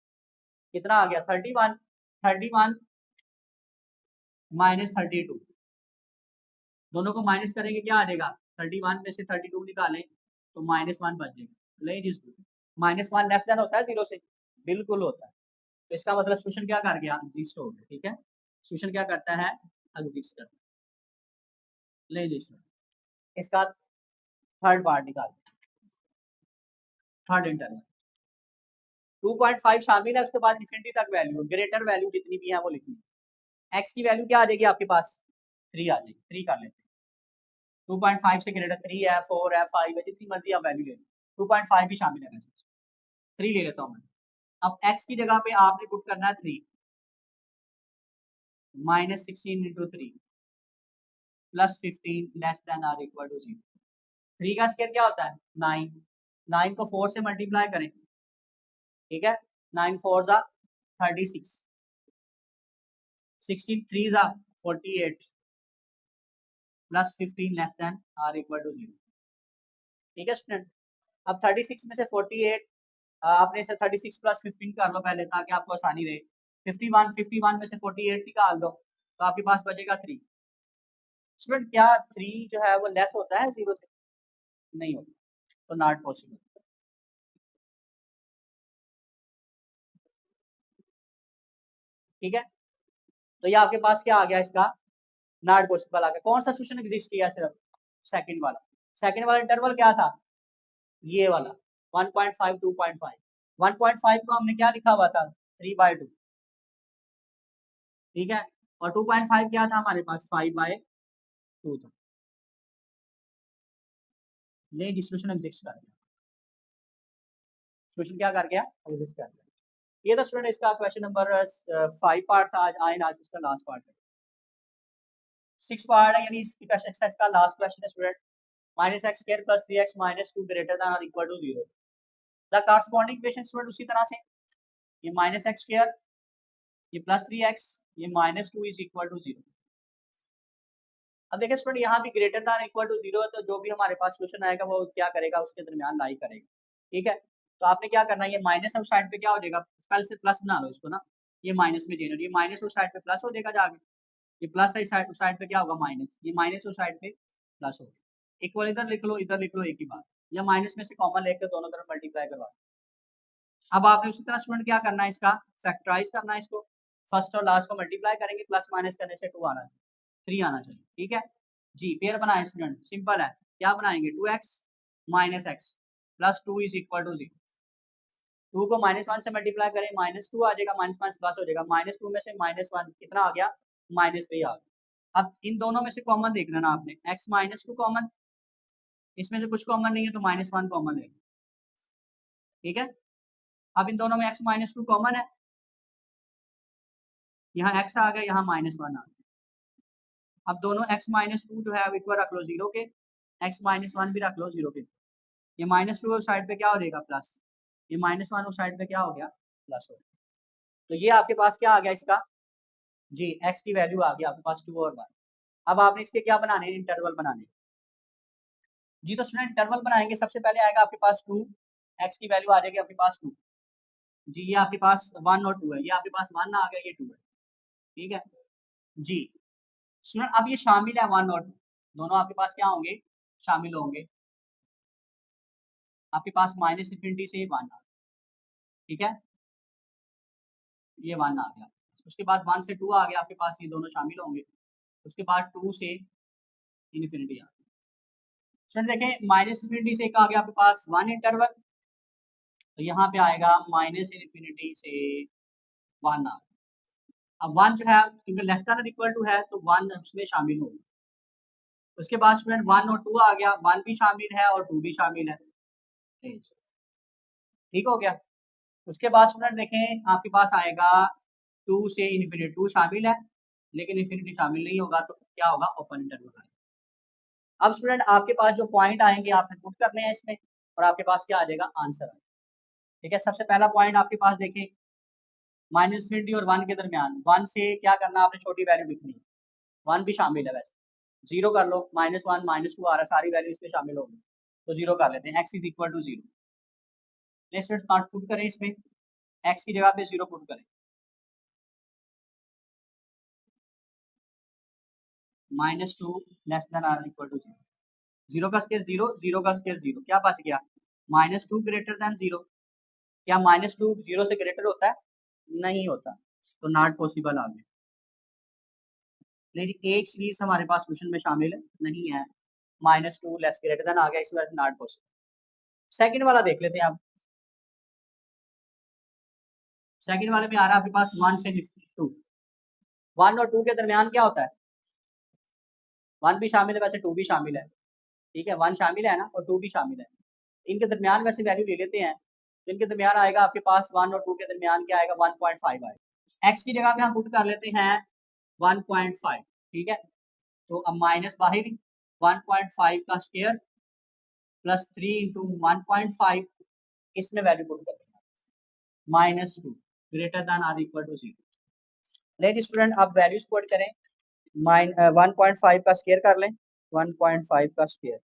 कितना आ गया 31, 31 माइनस 32, दोनों को माइनस करेंगे क्या आ जाएगा, 31 में से 32 निकालें तो -1 बच जाएगा। नहीं, -1 लेस देन होता है 0 से, बिल्कुल होता है, तो इसका मतलब सोल्यूशन क्या कर गया, एग्जिस्ट हो गया। ठीक है, सोल्यूशन क्या करता है, एग्जिस्ट करता है। ले लीजिए इसका थर्ड पार्ट निकाल, थर्ड इंटरवल 2.5 शामिल है, उसके बाद इन्फिनिटी तक वैल्यू, ग्रेटर वैल्यू जितनी भी है वो लिखनी है। x की वैल्यू क्या आ जाएगी आपके पास 3 आ जाएगी, 3 कर लेते हैं, 2.5 से ग्रेटर 3 है, 4 है, 5 है, जितनी मर्जी आप वैल्यू ले लो, 2.5 भी शामिल है वैसे, 3 ले लेता हूँ मैं। अब x की जगह पे आपने पुट करना है 3 minus 16 into 3 plus 15 less than or equal to 0। 3 का स्क्वायर क्या होता है 9, 9 को 4 से मल्टीप्लाई करें, ठीक है, 9 4 जा 36, 16 3 जा 48 plus 15 less than or equal to 0। ठीक है स्टूडेंट, अब 36 में से 48 आपने इसे 36 प्लस 15 कर लो पहले ताकि आपको आसानी रहे, 51 में से 48 निकाल दो तो आपके पास बचेगा 3। स्टूडेंट क्या 3 जो है वो लेस होता है 0 से, नहीं होता, तो नॉट पॉसिबल। ठीक है, तो ये आपके पास क्या आ गया, इसका नॉट पॉसिबल आ गया। कौन सा सोल्यूशन एग्जिस्ट किया, सिर्फ सेकंड वाला। सेकंड वाला इंटरवल क्या था, ये वाला 1.5 2.5। 1.5 को हमने क्या लिखा हुआ था, 3/2, ठीक है, और 2.5 क्या था हमारे पास, 5/2 था। नहीं जी, सोल्यूशन एग्जिस्ट कर गया, सोल्यूशन क्या कर गया, एग्जिस्ट कर गया। ये तो स्टूडेंट इसका क्वेश्चन नंबर 5 पार्ट था, आज आए आज इसका लास्ट पार्ट है, 6 पार्ट है, यानी इसकी एक्सरसाइज का लास्ट क्वेश्चन है student. -x² + 3x - 2 greater than or equal to 0। The corresponding equation student उसी तरह से, ये -x², ये +3x, ये -2 इज इक्वल टू 0। अब देखिए स्टूडेंट, यहाँ भी ग्रेटर दैन इक्वल टू 0 है, तो जो भी हमारे पास क्वेश्चन आएगा वो क्या करेगा, उसके दरमियान लाई करेगा। ठीक है, तो आपने क्या करना है, ये माइनस है उस साइड पे क्या हो जाएगा, पहले से प्लस बना लो इसको ना, ये माइनस में जेनर, ये माइनस उस साइड पे प्लस हो जाएगा जाके, ये प्लस है उस साइड पे क्या होगा माइनस, ये माइनस उस साइड पे प्लस होगा। इक्वल इधर लिख लो, इधर लिख लो, एक ही बात, या माइनस में से कॉमन लेकर दोनों तरफ मल्टीप्लाई करवा। अब आपने उसी तरह स्टूडेंट क्या करना है, इसका फैक्टराइज करना है, इसको फर्स्ट और लास्ट को मल्टीप्लाई करेंगे, प्लस माइनस करने से 2 आना चाहिए, 3 आना चाहिए। ठीक है जी, पेयर बनाए स्टूडेंट, सिंपल है, क्या बनाएंगे, 2x - x + 2 is equal to 0। 2 को -1 से मल्टीप्लाई करें, -2 आ जाएगा, माइनस माइनस प्लस हो जाएगा, -2 में से -1 कितना आ गया, -3 आ गया। अब इन दोनों में से कॉमन देख लेना आपने, x - 2 कॉमन, इसमें से कुछ कॉमन नहीं है तो -1 कॉमन है। ठीक है, अब इन दोनों में x - 2 कॉमन है, यहाँ x आ गया, यहाँ -1 आ गया। अब दोनों x - 2 जो है इक्वल रख लो 0 के, x - 1 भी रख लो 0 के, ये -2 उस साइड पे क्या हो जाएगा प्लस, ये -1 उस साइड पे क्या हो गया, प्लस हो गया। तो ये आपके पास क्या आ गया इसका, जी x की वैल्यू आ गई आपके पास 2 और 1। अब आपने इसके क्या बनाने, इंटरवल बनाने। जी तो स्टूडेंट इंटरवल बनाएंगे, सबसे पहले आएगा आपके पास 2, x की वैल्यू आ जाएगी आपके पास 2, जी ये आपके पास 1 और 2 है, ये आपके पास 1 आ गया, ये 2 है। ठीक है जी स्टूडेंट, अब ये शामिल है 1 और 2, दोनों आपके पास क्या होंगे, शामिल होंगे, आपके पास -∞ से 1 आ, ठीक है, ये 1 आ गया, उसके बाद 1 से 2 आ गया आपके पास, ये दोनों शामिल होंगे, उसके बाद 2 से इन्फिनिटी आ गया। स्टूडेंट देखें, -∞ से एक आ गया आपके पास 1 इंटरवल, तो यहाँ पे आएगा -∞ से 1 आ, अब 1 जो है क्योंकि लेस देन और इक्वल टू है तो 1 उसमें शामिल होगा। उसके बाद स्टूडेंट 1 और 2 आ गया, 1 भी शामिल है और 2 भी शामिल है, ठीक हो गया। उसके बाद स्टूडेंट देखें आपके पास आएगा 2 से इन्फिनिटी, 2 शामिल है लेकिन इन्फिनिटी शामिल नहीं होगा, तो क्या होगा, ओपन इंटरवल आएगा। अब स्टूडेंट आपके पास जो पॉइंट आएंगे आपने पुट करने हैं इसमें, और आपके पास क्या आ जाएगा, आंसर आएगा। ठीक है, सबसे पहला पॉइंट आपके पास देखें, -∞ और 1 के दरमियान, 1 से क्या करना, आपने छोटी वैल्यू लिखनी है, 1 भी शामिल है वैसे, 0 कर लो, -1 -2 आ रहा है, सारी वैल्यू इसमें शामिल होगी, तो 0 कर लेते हैं, x is equal to 0। Next put करें इसमें, x की जगह पे 0 पुट करें, -2 less than or equal to 0, 0 का स्क्वायर 0, 0 का स्क्वायर 0, क्या बच गया, -2 ग्रेटर देन 0, क्या -2 0 से ग्रेटर होता है, नहीं होता, तो नॉट पॉसिबल आ गया। लेकिन एक चीज हमारे पास क्वेश्चन में शामिल नहीं है, -2 लेस ग्रेटर देन आ गया, इस वजह से नॉट पॉसिबल। सेकंड वाला देख लेते हैं आप, सेकंड वाले में आ रहा है आपके पास 1 से 2, 1 और 2 के दरमियान क्या होता है, 1 भी शामिल है वैसे 2 भी शामिल है, ठीक है, 1 शामिल है ना और 2 भी शामिल है, इनके दरमियान वैसे वैल्यू ले लेते हैं, तो इनके दरमियान आएगा आपके पास 1 और 2 के दरमियान क्या आएगा, 1.5 आएगा। x की जगह पे हम पुट कर लेते हैं 1.5, ठीक है, तो अब माइनस बाहर 1.5 का स्क्वायर +3 इंटू 1.5, इसमें वैल्यू पुट कर देना, -2 greater than or equal to 0। लेकिन स्टूडेंट आप वैल्यूज पुट करें, 1.5 का स्क्वायर कर लें, 1.5 का स्क्वायर,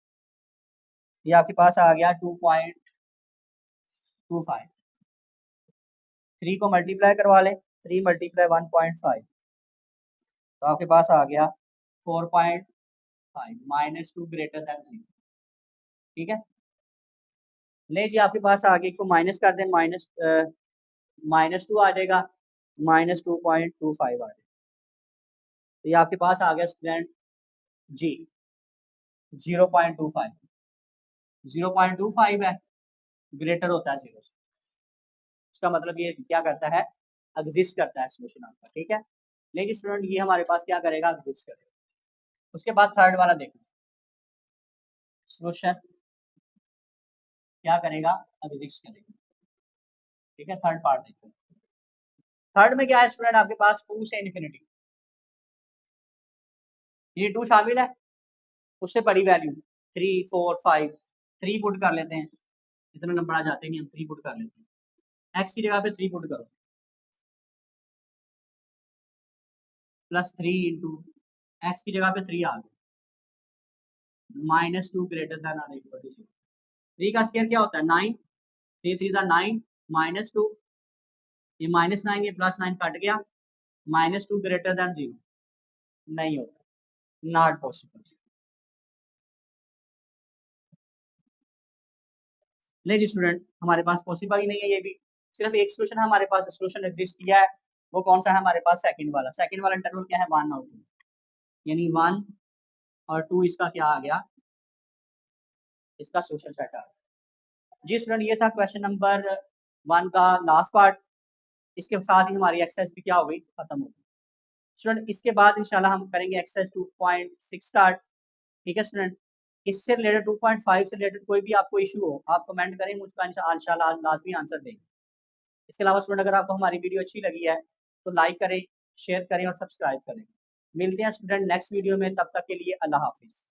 ये आपके पास आ गया 2.25, 3 को मल्टीप्लाई करवा लें, 3 × 1.5, तो आपके पास आ गया 4.5, -2 ग्रेटर देन 0। ठीक है, ले जी आपके पास आगे को माइनस कर दें, -2 आ जाएगा, -2.25 आ जाएगा। तो ये आपके पास आ गया स्टूडेंट जी 0.25, 0.25 है, ग्रेटर होता है 0 से। इसका मतलब ये क्या करता है, एग्जिस्ट करता है सोल्यूशन आपका। ठीक है, लेकिन स्टूडेंट ये हमारे पास क्या करेगा, एग्जिस्ट करेगा। उसके बाद थर्ड वाला देखो, सोल्यूशन क्या करेगा, एग्जिस्ट करेगा। ठीक है, थर्ड पार्ट देखो। थर्ड में क्या है स्टूडेंट, आपके पास 2 से इन्फिनिटी, ये 2 शामिल है, उससे बड़ी वैल्यू 3, 4, 5, 3 पुट कर लेते हैं, इतना नंबर आ जाते नहीं, हम 3 पुट कर लेते हैं। एक्स की जगह पे 3 पुट करो, +3 इंटू एक्स की जगह पे 3 आ गया, -2 greater than or equal to 0। 3 का स्क्वायर क्या होता है 9, 3 3 का 9, -2, ये -9 ये +9 कट गया, -2 ग्रेटर देन 0 नहीं होता, नॉट पॉसिबल। नहीं स्टूडेंट, हमारे पास पॉसिबल ही नहीं है, ये भी सिर्फ एक सोल्यूशन है हमारे पास, सोल्यूशन एग्जिस्ट किया है, वो कौन सा है हमारे पास, सेकंड वाला। सेकंड वाला इंटरवल क्या है, 1 और 2, यानी 1 और 2 इसका क्या आ गया, इसका सोल्यूशन सेट आ गया। जी स्टूडेंट, ये था क्वेश्चन नंबर 1 का लास्ट पार्ट। इसके साथ ही हमारी एक्सरसाइज भी क्या हो गई, खत्म हो गई। स्टूडेंट इसके बाद इंशाल्लाह हम करेंगे एक्सरसाइज 2.6 स्टार्ट। ठीक है स्टूडेंट, इससे रिलेटेड 2.5 से रिलेटेड कोई भी आपको इशू हो, आप कमेंट करें, उसका इंशाल्लाह लाजमी आंसर देंगे। इसके अलावा स्टूडेंट अगर आपको हमारी वीडियो अच्छी लगी है तो लाइक करें, शेयर करें और सब्सक्राइब करें। मिलते हैं स्टूडेंट नेक्स्ट वीडियो में, तब तक के लिए अल्लाह हाफिज़।